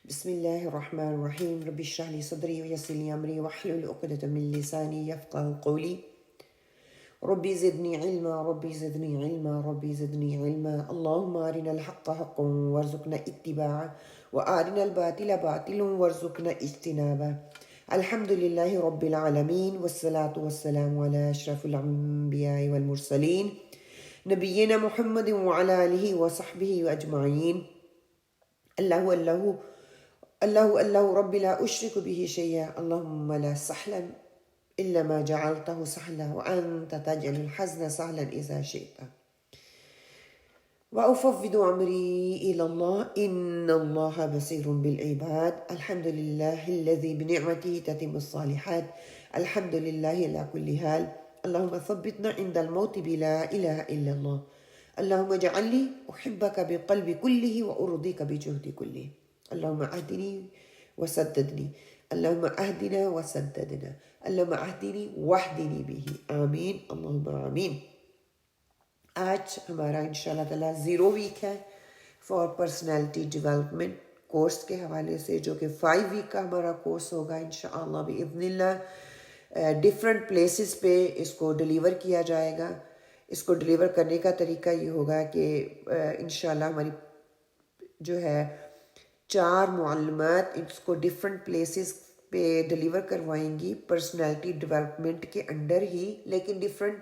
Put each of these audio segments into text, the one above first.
بسم اللہ الرحمن الرحیم رب اشرح لی صدری ویسر لی امری واحلل عقدۃ من لسانی یفقهوا قولی ربی زدنی علما ربی زدنی علما ربی زدنی علما اللہم ارنا الحق حقا وارزقنا اتباعه وارنا الباطل باطلا وارزقنا اجتنابه الحمد للہ رب العالمین والصلاة والسلام علی اشرف الانبیاء والمرسلین نبینا محمد وعلی آلہ وصحبہ اجمعین اللہ اللہ اللہ اللہ رب لا اشرک به شیئا اللہم لا سہلا الا ما جعلته سہلا وانت تجعل الحزن سہلا اذا شئت وافوض امری الى اللہ ان اللہ بصیر بالعباد الحمد للہ الذی بنعمته تتم الصالحات الحمد للہ علی کل حال اللہم ثبتنا عند الموت بلا الہ الا اللہ اللہم اجعلنی احبک بقلب کلہ وارضیک بجہد کلہ اللہم اہدنی وسددنی اللہم اہدنا وسددنا اللہم اہدنی واہدنی بھی آمین اللہم آمین۔ آج ہمارا انشاءاللہ تعالیٰ 0 ویک ہے فار پرسنالٹی ڈیولپمنٹ کورس کے حوالے سے، جو کہ 5 ویک کا ہمارا کورس ہوگا انشاءاللہ بإذن اللہ۔ ڈفرینٹ پلیسز پہ اس کو ڈیلیور کیا جائے گا۔ اس کو ڈیلیور کرنے کا طریقہ یہ ہوگا کہ انشاءاللہ ہماری جو ہے 4 معلمات اس کو ڈفرینٹ پلیسز پہ ڈیلیور کروائیں گی پرسنالٹی ڈیولپمنٹ کے انڈر ہی، لیکن ڈفرینٹ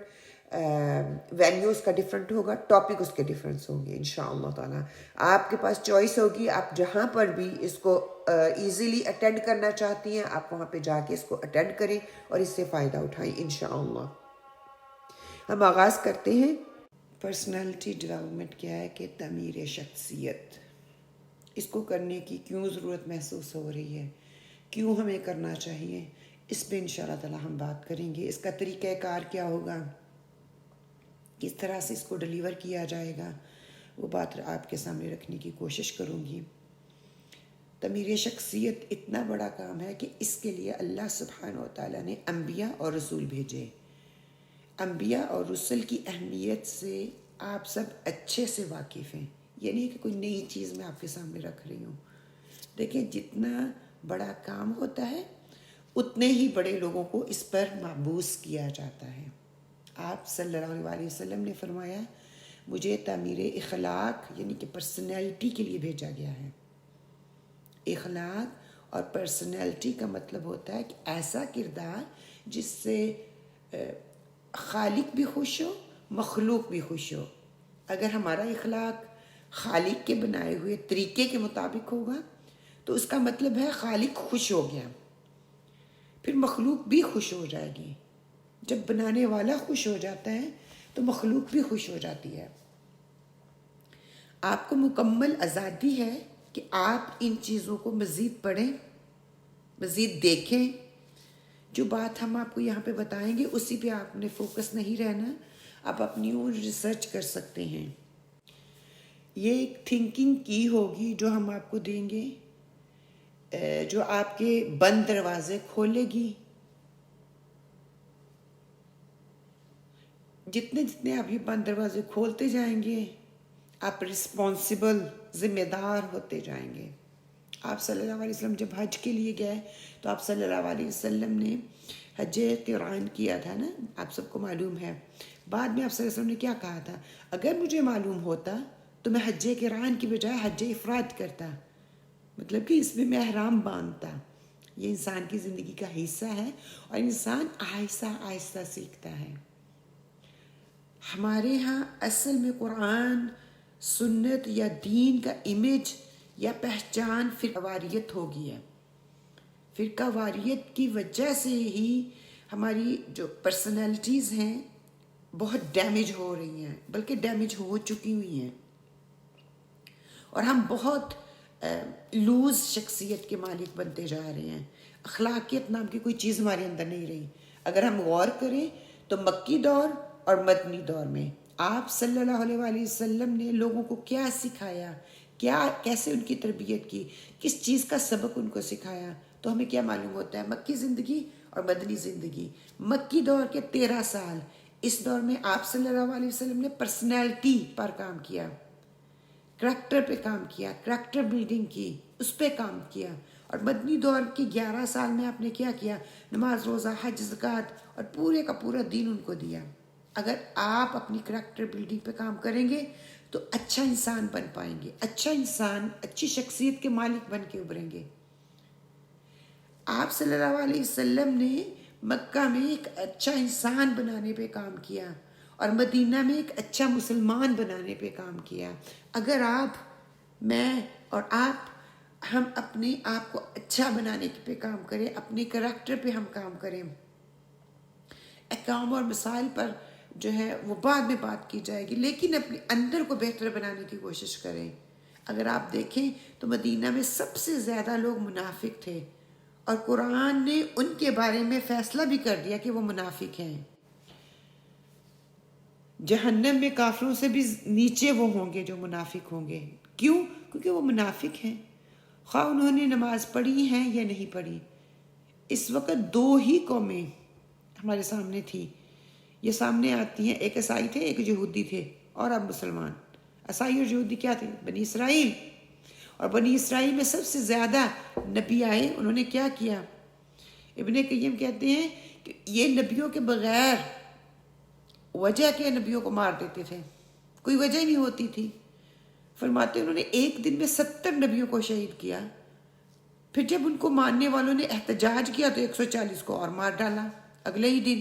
وینیوز کا ڈفرینٹ ہوگا، ٹاپک اس کے ڈفرینس ہوں گے انشاءاللہ تعالیٰ۔ آپ کے پاس چوائس ہوگی، آپ جہاں پر بھی اس کو ایزیلی اٹینڈ کرنا چاہتی ہیں آپ وہاں پہ جا کے اس کو اٹینڈ کریں اور اس سے فائدہ اٹھائیں انشاءاللہ۔ ہم آغاز کرتے ہیں۔ پرسنالٹی ڈیولپمنٹ کیا ہے کہ تعمیر شخصیت، اس کو کرنے کی کیوں ضرورت محسوس ہو رہی ہے، کیوں ہمیں کرنا چاہیے، اس پہ انشاءاللہ تعالیٰ ہم بات کریں گے۔ اس کا طریقہ کار کیا ہوگا، کس طرح سے اس کو ڈیلیور کیا جائے گا، وہ بات آپ کے سامنے رکھنے کی کوشش کروں گی۔ تعمیر شخصیت اتنا بڑا کام ہے کہ اس کے لیے اللہ سبحانہ و تعالیٰ نے انبیاء اور رسول بھیجے۔ انبیاء اور رسول کی اہمیت سے آپ سب اچھے سے واقف ہیں، یہ نہیں کہ کوئی نئی چیز میں آپ کے سامنے رکھ رہی ہوں۔ دیکھیں، جتنا بڑا کام ہوتا ہے اتنے ہی بڑے لوگوں کو اس پر مبعوث کیا جاتا ہے۔ آپ صلی اللہ علیہ وسلم نے فرمایا مجھے تعمیر اخلاق یعنی کہ پرسنالٹی کے لیے بھیجا گیا ہے۔ اخلاق اور پرسنالٹی کا مطلب ہوتا ہے کہ ایسا کردار جس سے خالق بھی خوش ہو، مخلوق بھی خوش ہو۔ اگر ہمارا اخلاق خالق کے بنائے ہوئے طریقے کے مطابق ہوگا تو اس کا مطلب ہے خالق خوش ہو گیا، پھر مخلوق بھی خوش ہو جائے گی۔ جب بنانے والا خوش ہو جاتا ہے تو مخلوق بھی خوش ہو جاتی ہے۔ آپ کو مکمل آزادی ہے کہ آپ ان چیزوں کو مزید پڑھیں، مزید دیکھیں۔ جو بات ہم آپ کو یہاں پہ بتائیں گے اسی پہ آپ نے فوکس نہیں رہنا، آپ اپنی اون ریسرچ کر سکتے ہیں۔ یہ ایک تھنکنگ کی ہوگی جو ہم آپ کو دیں گے، جو آپ کے بند دروازے کھولے گی۔ جتنے جتنے آپ یہ بند دروازے کھولتے جائیں گے آپ رسپانسبل، ذمہ دار ہوتے جائیں گے۔ آپ صلی اللہ علیہ وسلم جب حج کے لیے گئے تو آپ صلی اللہ علیہ وسلم نے حج قران کیا تھا نا، آپ سب کو معلوم ہے۔ بعد میں آپ صلی اللہ علیہ وسلم نے کیا کہا تھا، اگر مجھے معلوم ہوتا تو میں حج قران کی بجائے حج افراد کرتا، مطلب کہ اس میں احرام باندھتا۔ یہ انسان کی زندگی کا حصہ ہے اور انسان آہستہ آہستہ سیکھتا ہے۔ ہمارے ہاں اصل میں قرآن، سنت یا دین کا امیج یا پہچان فرقہ واریت ہو گئی ہے۔ فرقہ واریت کی وجہ سے ہی ہماری جو پرسنالٹیز ہیں بہت ڈیمیج ہو رہی ہیں، بلکہ ڈیمیج ہو چکی ہوئی ہیں، اور ہم بہت لوز شخصیت کے مالک بنتے جا رہے ہیں۔ اخلاقیت نام کی کوئی چیز ہمارے اندر نہیں رہی۔ اگر ہم غور کریں تو مکی دور اور مدنی دور میں آپ صلی اللہ علیہ وسلم نے لوگوں کو کیا سکھایا، کیسے ان کی تربیت کی، کس چیز کا سبق ان کو سکھایا، تو ہمیں کیا معلوم ہوتا ہے مکی زندگی اور مدنی زندگی۔ مکی دور کے 13 سال، اس دور میں آپ صلی اللہ علیہ وسلم نے پرسنالٹی پر کام کیا، کریکٹر پہ کام کیا، کریکٹر بلڈنگ کی، اس پہ کام کیا. اور مدنی دور کی 11 سال میں آپ نے کیا کیا؟ نماز، روزہ، حج، زکوٰۃ اور پورے کا پورا دین ان کو دیا. اگر آپ اپنی کریکٹر بلڈنگ پہ کام کریں گے تو اچھا انسان بن پائیں گے، اچھا انسان اچھی شخصیت کے مالک بن کے ابھریں گے. آپ صلی اللہ علیہ وسلم نے مکہ میں ایک اچھا انسان بنانے پہ کام کیا اور مدینہ میں ایک اچھا مسلمان بنانے پہ کام کیا. اگر آپ، میں اور ہم اپنے آپ کو اچھا بنانے پہ کام کریں، اپنے کریکٹر پہ ہم کام کریں، احکام اور مسائل پر جو ہے وہ بعد میں بات کی جائے گی، لیکن اپنے اندر کو بہتر بنانے کی کوشش کریں. اگر آپ دیکھیں تو مدینہ میں سب سے زیادہ لوگ منافق تھے، اور قرآن نے ان کے بارے میں فیصلہ بھی کر دیا کہ وہ منافق ہیں. جہنم میں کافروں سے بھی نیچے وہ ہوں گے جو منافق ہوں گے. کیوں؟ کیونکہ وہ منافق ہیں، خواہ انہوں نے نماز پڑھی ہیں یا نہیں پڑھی. اس وقت 2 ہی قومیں ہمارے سامنے تھی، یہ سامنے آتی ہیں، ایک عیسائی تھے، ایک یہودی تھے، اور اب مسلمان. عیسائی اور یہودی کیا تھے؟ بنی اسرائیل. اور بنی اسرائیل میں سب سے زیادہ نبی آئے، انہوں نے کیا کیا؟ ابن قیم کہتے ہیں کہ یہ نبیوں کے بغیر وجہ کے نبیوں کو مار دیتے تھے، کوئی وجہ ہی نہیں ہوتی تھی. فرماتے انہوں نے ایک دن میں 70 نبیوں کو شہید کیا. پھر جب ان کو ماننے والوں نے احتجاج کیا تو 140 کو اور مار ڈالا اگلے ہی دن.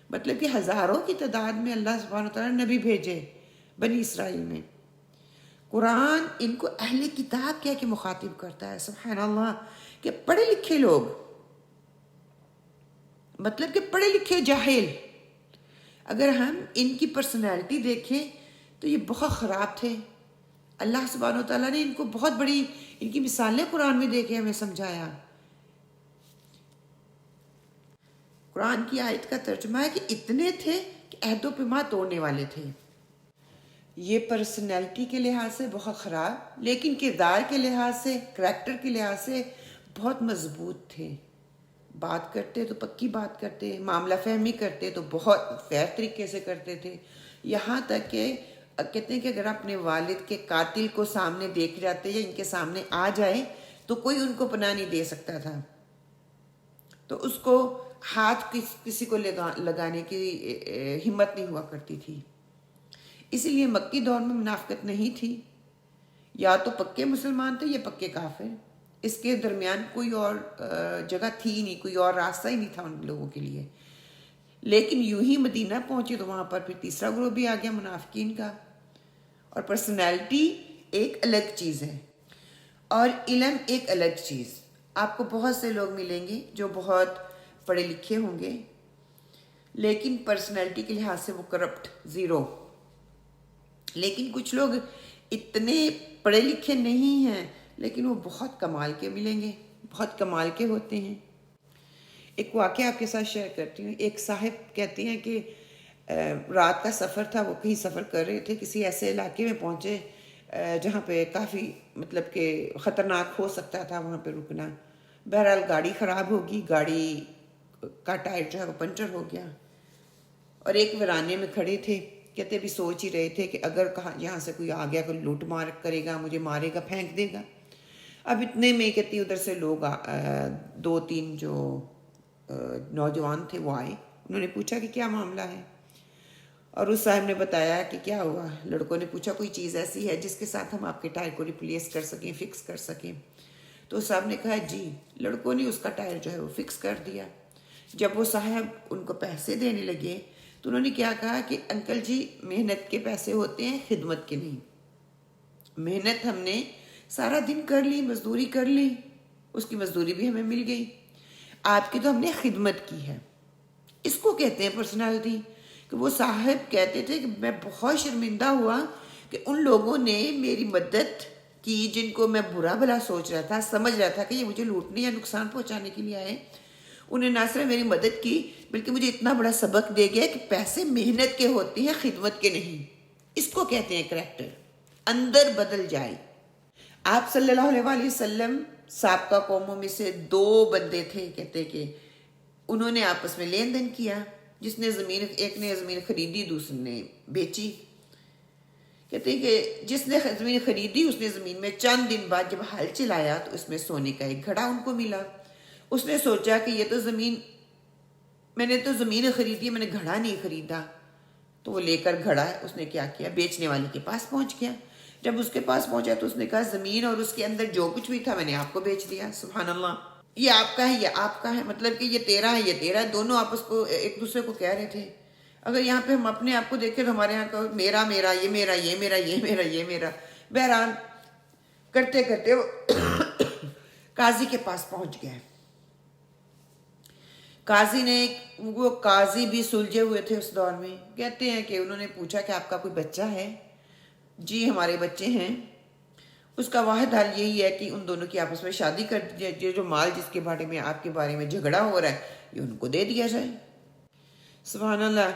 مطلب کہ ہزاروں کی تعداد میں اللہ سبحانہ وتعالیٰ نے نبی بھیجے بنی اسرائیل میں. قرآن ان کو اہل کتاب کہہ کے مخاطب کرتا ہے. سبحان اللہ، کہ پڑھے لکھے لوگ، مطلب کہ پڑھے لکھے جاہل، اگر ہم ان کی پرسنالٹی دیکھیں تو یہ بہت خراب تھے. اللہ سبحانہ وتعالیٰ نے ان کو بہت بڑی، ان کی مثالیں قرآن میں دے کے ہمیں سمجھایا. قرآن کی آیت کا ترجمہ ہے کہ اتنے تھے کہ عہد و پیمان توڑنے والے تھے. یہ پرسنالٹی کے لحاظ سے بہت خراب، لیکن کردار کے لحاظ سے، کریکٹر کے لحاظ سے بہت مضبوط تھے. بات کرتے تو پکی بات کرتے، معاملہ فہمی کرتے تو بہت فیئر طریقے سے کرتے تھے. یہاں تک کہ کہتے ہیں کہ اگر اپنے والد کے قاتل کو سامنے دیکھ جاتے یا ان کے سامنے آ جائے تو کوئی ان کو پناہ نہیں دے سکتا تھا، تو اس کو ہاتھ کسی کو لگانے کی ہمت نہیں ہوا کرتی تھی. اسی لیے مکی دور میں منافقت نہیں تھی، یا تو پکے مسلمان تھے یا پکے کافر. اس کے درمیان کوئی اور جگہ تھی نہیں، کوئی اور راستہ ہی نہیں تھا ان لوگوں کے لیے. لیکن یوں ہی مدینہ پہنچے تو وہاں پر پھر تیسرا گروہ بھی آ گیا منافقین کا. اور پرسنالٹی ایک الگ چیز ہے اور علم ایک الگ چیز. آپ کو بہت سے لوگ ملیں گے جو بہت پڑھے لکھے ہوں گے لیکن پرسنالٹی کے لحاظ سے وہ کرپٹ، زیرو. لیکن کچھ لوگ اتنے پڑھے لکھے نہیں ہیں لیکن وہ بہت کمال کے ملیں گے، بہت کمال کے ہوتے ہیں. ایک واقعہ آپ کے ساتھ شیئر کرتی ہوں. ایک صاحب کہتے ہیں کہ رات کا سفر تھا، وہ کہیں سفر کر رہے تھے، کسی ایسے علاقے میں پہنچے جہاں پہ کافی مطلب کہ خطرناک ہو سکتا تھا وہاں پہ رکنا. بہرحال گاڑی خراب ہوگی، گاڑی کا ٹائر جو ہے وہ پنچر ہو گیا، اور ایک ویرانے میں کھڑے تھے. کہتے بھی سوچ ہی رہے تھے کہ اگر کہاں یہاں سے کوئی آ گیا، کوئی لوٹ مار کرے گا، مجھے مارے گا، پھینک دے گا. اب اتنے میں کہتی ادھر سے لوگ 2-3 جو نوجوان تھے وہ آئے. انہوں نے پوچھا کہ کیا معاملہ ہے، اور اس صاحب نے بتایا کہ کیا ہوا. لڑکوں نے پوچھا کوئی چیز ایسی ہے جس کے ساتھ ہم آپ کے ٹائر کو ریپلیس کر سکیں، فکس کر سکیں. تو اس صاحب نے کہا جی. لڑکوں نے اس کا ٹائر جو ہے وہ فکس کر دیا. جب وہ صاحب ان کو پیسے دینے لگے تو انہوں نے کیا کہا کہ انکل جی محنت کے پیسے ہوتے ہیں، خدمت کے نہیں. محنت ہم نے سارا دن کر لی، مزدوری کر لی، اس کی مزدوری بھی ہمیں مل گئی، آپ کی تو ہم نے خدمت کی ہے. اس کو کہتے ہیں پرسنالٹی. کہ وہ صاحب کہتے تھے کہ میں بہت شرمندہ ہوا کہ ان لوگوں نے میری مدد کی جن کو میں برا بھلا سوچ رہا تھا، سمجھ رہا تھا کہ یہ مجھے لوٹنے یا نقصان پہنچانے کے لیے آئے. انہیں نہ صرف میری مدد کی بلکہ مجھے اتنا بڑا سبق دے گیا کہ پیسے محنت کے ہوتے ہیں، خدمت کے نہیں. اس کو کہتے ہیں کریکٹر، اندر بدل جائے. آپ صلی اللہ علیہ وآلہ وسلم سابقہ قوموں میں سے 2 بندے تھے، کہتے کہ انہوں نے آپس میں لین دین کیا. جس نے زمین، ایک نے زمین خریدی، دوسرے نے بیچی. کہتے ہیں کہ جس نے زمین خریدی اس نے زمین میں چند دن بعد جب ہل چلایا تو اس میں سونے کا ایک گھڑا ان کو ملا. اس نے سوچا کہ یہ تو زمین، میں نے تو زمین خریدی ہے، میں نے گھڑا نہیں خریدا. تو وہ لے کر گھڑا اس نے کیا کیا، بیچنے والے کے پاس پہنچ گیا. جب اس کے پاس پہنچا تو اس نے کہا زمین اور اس کے اندر جو کچھ بھی تھا میں نے آپ کو بیچ دیا. سبحان اللہ. یہ آپ کا ہے، یہ آپ کا ہے، مطلب کہ یہ تیرا ہے، یہ تیرا ہے. دونوں آپس کو ایک دوسرے کو کہہ رہے تھے. اگر یہاں پہ ہم اپنے آپ کو دیکھیں تو ہمارے یہاں تو میرا میرا، یہ میرا، یہ میرا، یہ میرا، یہ میرا. بہرحال کرتے کرتے وہ قاضی کے پاس پہنچ گئے. قاضی نے، وہ قاضی بھی سلجھے ہوئے تھے اس دور میں. کہتے ہیں کہ انہوں نے پوچھا کہ آپ کا کوئی بچہ ہے؟ جی ہمارے بچے ہیں. اس کا واحد حل یہی ہے کہ ان دونوں کی آپس میں شادی کر دی جائے. یہ جو مال جس کے بارے میں آپ کے بارے میں جھگڑا ہو رہا ہے یہ ان کو دے دیا جائے. سبحان اللہ.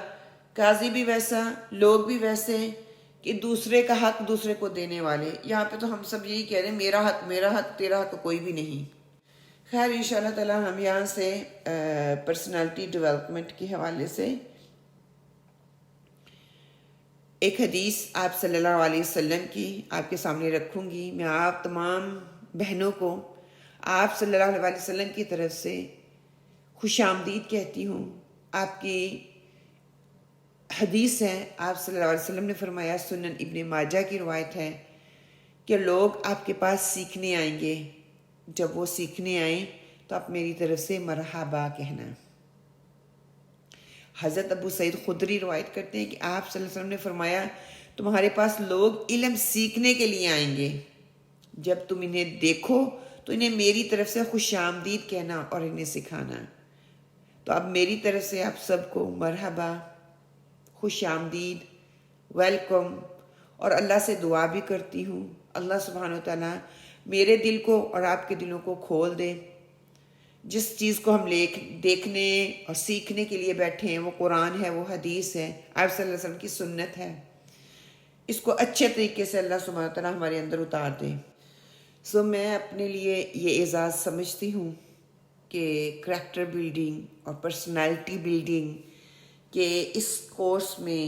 قاضی بھی ویسا، لوگ بھی ویسے کہ دوسرے کا حق دوسرے کو دینے والے. یہاں پہ تو ہم سب یہی کہہ رہے ہیں میرا حق میرا حق، تیرا حق کوئی بھی نہیں. خیر انشاءاللہ تعالی ہم یہاں سے پرسنالٹی ڈیولپمنٹ کے حوالے سے ایک حدیث آپ صلی اللہ علیہ وسلم کی آپ کے سامنے رکھوں گی. میں آپ تمام بہنوں کو آپ صلی اللہ علیہ وسلم کی طرف سے خوش آمدید کہتی ہوں. آپ کی حدیث ہے، آپ صلی اللہ علیہ وسلم نے فرمایا، سنن ابن ماجہ کی روایت ہے کہ لوگ آپ کے پاس سیکھنے آئیں گے. جب وہ سیکھنے آئیں تو آپ میری طرف سے مرحبا کہنا. حضرت ابو سعید خدری روایت کرتے ہیں کہ آپ صلی اللہ علیہ وسلم نے فرمایا تمہارے پاس لوگ علم سیکھنے کے لیے آئیں گے. جب تم انہیں دیکھو تو انہیں میری طرف سے خوش آمدید کہنا اور انہیں سکھانا. تو اب میری طرف سے آپ سب کو مرحبا، خوش آمدید، ویلکم. اور اللہ سے دعا بھی کرتی ہوں اللہ سبحانہ و تعالیٰ میرے دل کو اور آپ کے دلوں کو کھول دے. جس چیز کو ہم دیکھنے اور سیکھنے کے لیے بیٹھے ہیں وہ قرآن ہے، وہ حدیث ہے، آپ صلی اللہ علیہ وسلم کی سنت ہے. اس کو اچھے طریقے سے اللہ سبحانہ وتعالیٰ ہمارے اندر اتار دے. میں اپنے لیے یہ اعزاز سمجھتی ہوں کہ کریکٹر بلڈنگ اور پرسنالٹی بلڈنگ کے اس کورس میں،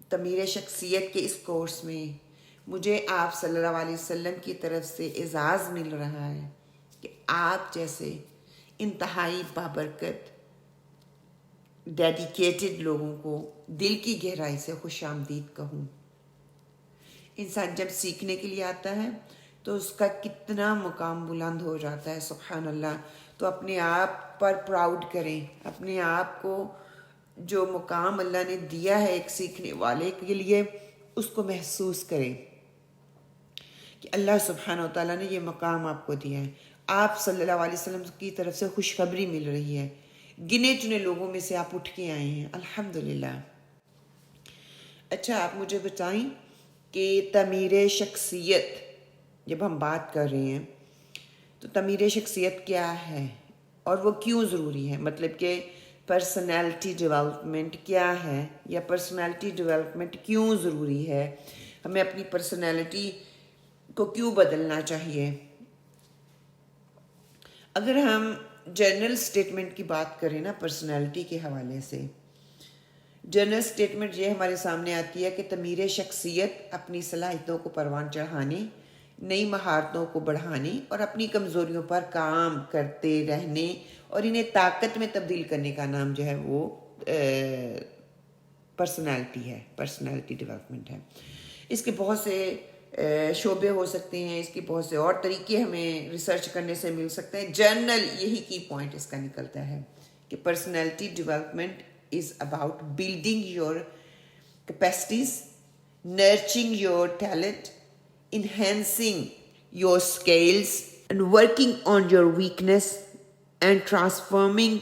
تعمیر شخصیت کے اس کورس میں مجھے آپ صلی اللہ علیہ وسلم کی طرف سے اعزاز مل رہا ہے کہ آپ جیسے انتہائی بابرکت ڈیڈیکیٹڈ لوگوں کو دل کی گہرائی سے خوش آمدید کہوں. انسان جب سیکھنے کے لیے آتا ہے تو اس کا کتنا مقام بلند ہو جاتا ہے. سبحان اللہ. تو اپنے آپ پر پراؤڈ کریں، اپنے آپ کو جو مقام اللہ نے دیا ہے ایک سیکھنے والے کے لیے اس کو محسوس کریں کہ اللہ سبحانہ و تعالیٰ نے یہ مقام آپ کو دیا ہے. آپ صلی اللہ علیہ وسلم کی طرف سے خوشخبری مل رہی ہے. گنے چنے لوگوں میں سے آپ اٹھ کے آئے ہیں، الحمدللہ. اچھا آپ مجھے بتائیں کہ تعمیر شخصیت جب ہم بات کر رہے ہیں تو تعمیر شخصیت کیا ہے اور وہ کیوں ضروری ہے؟ مطلب کہ پرسنالٹی ڈیولپمنٹ کیا ہے یا پرسنالٹی ڈیولپمنٹ کیوں ضروری ہے؟ ہمیں اپنی پرسنالٹی کو کیوں بدلنا چاہیے؟ اگر ہم جنرل سٹیٹمنٹ کی بات کریں نا پرسنالٹی کے حوالے سے، جنرل سٹیٹمنٹ یہ ہمارے سامنے آتی ہے کہ تعمیر شخصیت اپنی صلاحیتوں کو پروان چڑھانے، نئی مہارتوں کو بڑھانے اور اپنی کمزوریوں پر کام کرتے رہنے اور انہیں طاقت میں تبدیل کرنے کا نام جو ہے وہ پرسنالٹی ہے، پرسنالٹی ڈیولپمنٹ ہے. اس کے بہت سے شعبے ہو سکتے ہیں، اس کے بہت سے اور طریقے ہمیں ریسرچ کرنے سے مل سکتے ہیں. جنرل یہی کی پوائنٹ اس کا نکلتا ہے کہ personality development is about building your capacities, nurturing your talent, enhancing your skills, and working on your weakness and transforming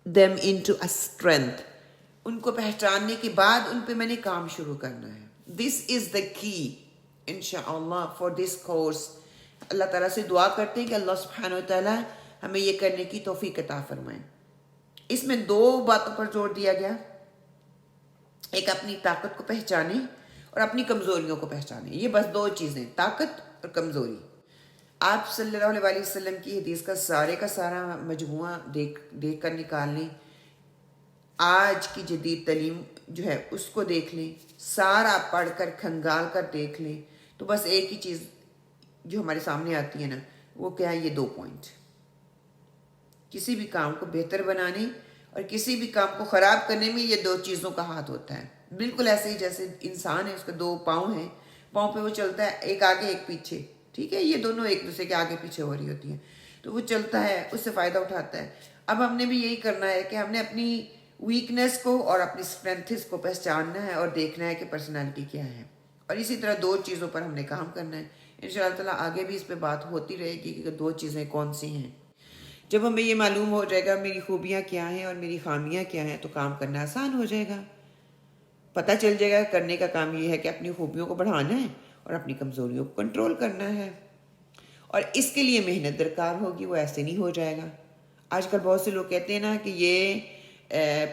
them into a strength. ان کو پہچاننے کے بعد ان پہ میں نے کام شروع کرنا ہے. This is the key انشاءاللہ for this course. اللہ تعالیٰ سے دعا کرتے ہیں کہ اللہ سبحانہ و تعالیٰ ہمیں یہ کرنے کی توفیق عطا فرمائیں. اس میں دو باتوں پر زور دیا گیا، ایک اپنی طاقت کو پہچانے اور اپنی کمزوریوں کو پہچانے. یہ بس دو چیزیں، طاقت اور کمزوری. آپ صلی اللہ علیہ وسلم کی حدیث کا سارا مجموعہ دیکھ کر نکال لیں. آج کی جدید تعلیم جو ہے اس کو دیکھ لیں، سارا پڑھ کر کھنگال کر دیکھ لیں، تو بس ایک ہی چیز جو ہمارے سامنے آتی ہے نا، وہ کیا ہے؟ یہ 2 پوائنٹ. کسی بھی کام کو بہتر بنانے اور کسی بھی کام کو خراب کرنے میں یہ 2 چیزوں کا ہاتھ ہوتا ہے. بالکل ایسے ہی جیسے انسان ہے، اس کے 2 پاؤں ہیں، پاؤں پہ وہ چلتا ہے، ایک آگے ایک پیچھے، ٹھیک ہے، یہ دونوں ایک دوسرے کے آگے پیچھے ہو رہی ہوتی ہیں، تو وہ چلتا ہے، اس سے فائدہ اٹھاتا ہے. اب ہم نے بھی یہی کرنا ہے کہ ہم نے اپنی ویکنس کو اور اپنی اسٹرینتھس کو پہچاننا ہے اور دیکھنا ہے کہ پرسنالٹی کیا ہے، اور اسی طرح 2 چیزوں پر ہم نے کام کرنا ہے. ان شاء اللہ تعالیٰ آگے بھی اس پہ بات ہوتی رہے گی کہ 2 چیزیں کون سی ہیں. جب ہمیں یہ معلوم ہو جائے گا میری خوبیاں کیا ہیں اور میری خامیاں کیا ہیں، تو کام کرنا آسان ہو جائے گا. پتہ چل جائے گا کرنے کا کام یہ ہے کہ اپنی خوبیوں کو بڑھانا ہے اور اپنی کمزوریوں کو کنٹرول کرنا ہے، اور اس کے لیے محنت درکار ہوگی، وہ ایسے نہیں ہو جائے گا. آج کل بہت سے لوگ کہتے ہیں نا کہ یہ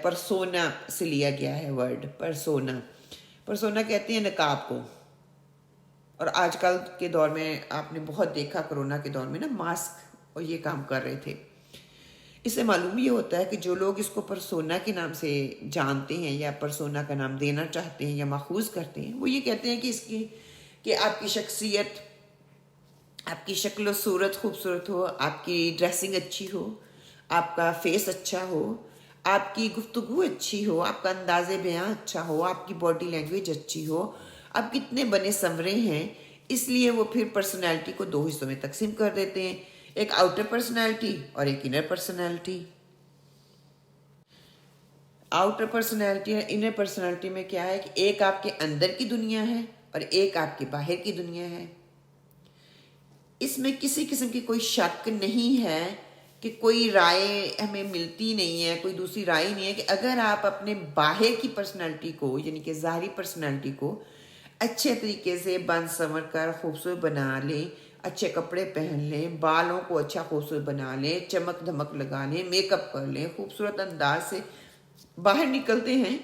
پرسونا سے لیا گیا ہے ورڈ، پرسونا کہتے ہیں نقاب کو. اور آج کل کے دور میں آپ نے بہت دیکھا، کرونا کے دور میں نا ماسک اور یہ کام کر رہے تھے. اس سے معلوم یہ ہوتا ہے کہ جو لوگ اس کو پرسونا کے نام سے جانتے ہیں یا پرسونا کا نام دینا چاہتے ہیں یا ماخوذ کرتے ہیں، وہ یہ کہتے ہیں کہ اس کی کہ آپ کی شخصیت، آپ کی شکل و صورت خوبصورت ہو، آپ کی ڈریسنگ اچھی ہو، آپ کا فیس اچھا ہو، آپ کی گفتگو اچھی ہو، آپ کا انداز بیان اچھا ہو، آپ کی باڈی لینگویج اچھی ہو، آپ کتنے بنے سنورے ہیں. اس لیے وہ پھر پرسنالٹی کو 2 حصوں میں تقسیم کر دیتے ہیں، ایک آؤٹر پرسنالٹی اور ایک انر پرسنالٹی. آؤٹر پرسنالٹی اور انر پرسنالٹی میں کیا ہے کہ ایک آپ کے اندر کی دنیا ہے اور ایک آپ کے باہر کی دنیا ہے. اس میں کسی قسم کی کوئی شک نہیں ہے کہ کوئی رائے ہمیں ملتی نہیں ہے، کوئی دوسری رائے نہیں ہے کہ اگر آپ اپنے باہر کی پرسنالٹی کو، یعنی کہ ظاہری پرسنالٹی کو اچھے طریقے سے بن سنور کر خوبصورت بنا لیں، اچھے کپڑے پہن لیں، بالوں کو اچھا خوبصورت بنا لیں، چمک دھمک لگا لیں، میک اپ کر لیں، خوبصورت انداز سے باہر نکلتے ہیں،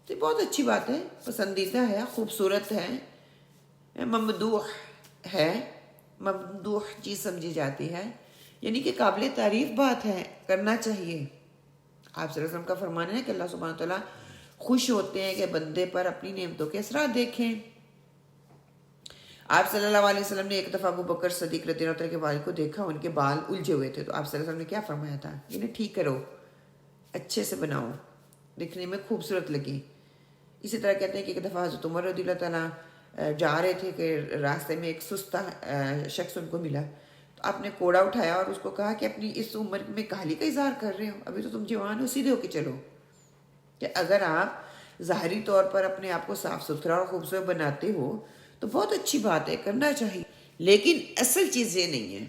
تو بہت اچھی بات ہے، پسندیدہ ہے، خوبصورت ہے، ممدوح ہے، ممدوح چیز سمجھی جاتی ہے، یعنی کہ قابل تعریف بات ہے، کرنا چاہیے. آپ صلی اللہ علیہ وسلم کا فرمان ہے کہ اللہ سبحانہ وتعالیٰ خوش ہوتے ہیں کہ بندے پر اپنی نعمتوں کے اثرات دیکھیں. آپ صلی اللہ علیہ وسلم نے ایک دفعہ ابو بکر صدیق رضی اللہ عنہ کے والد کو دیکھا، ان کے بال الجھے ہوئے تھے، تو آپ صلی اللہ علیہ وسلم نے کیا فرمایا تھا؟ انہیں ٹھیک کرو، اچھے سے بناؤ، دکھنے میں خوبصورت لگے. اسی طرح کہتے ہیں کہ ایک دفعہ حضرت عمر رضی اللہ تعالیٰ جا رہے تھے کہ راستے میں ایک سستہ شخص ان کو ملا، تو آپ نے کوڑا اٹھایا اور اس کو کہا کہ اپنی اس عمر میں کاہلی کا اظہار کر رہے ہو، ابھی تو تم جوان ہو، سیدھے ہو کے چلو. کہ اگر آپ ظاہری طور پر اپنے آپ کو صاف ستھرا اور خوبصورت بناتے ہو تو بہت اچھی بات ہے، کرنا چاہیے، لیکن اصل چیز یہ نہیں ہے.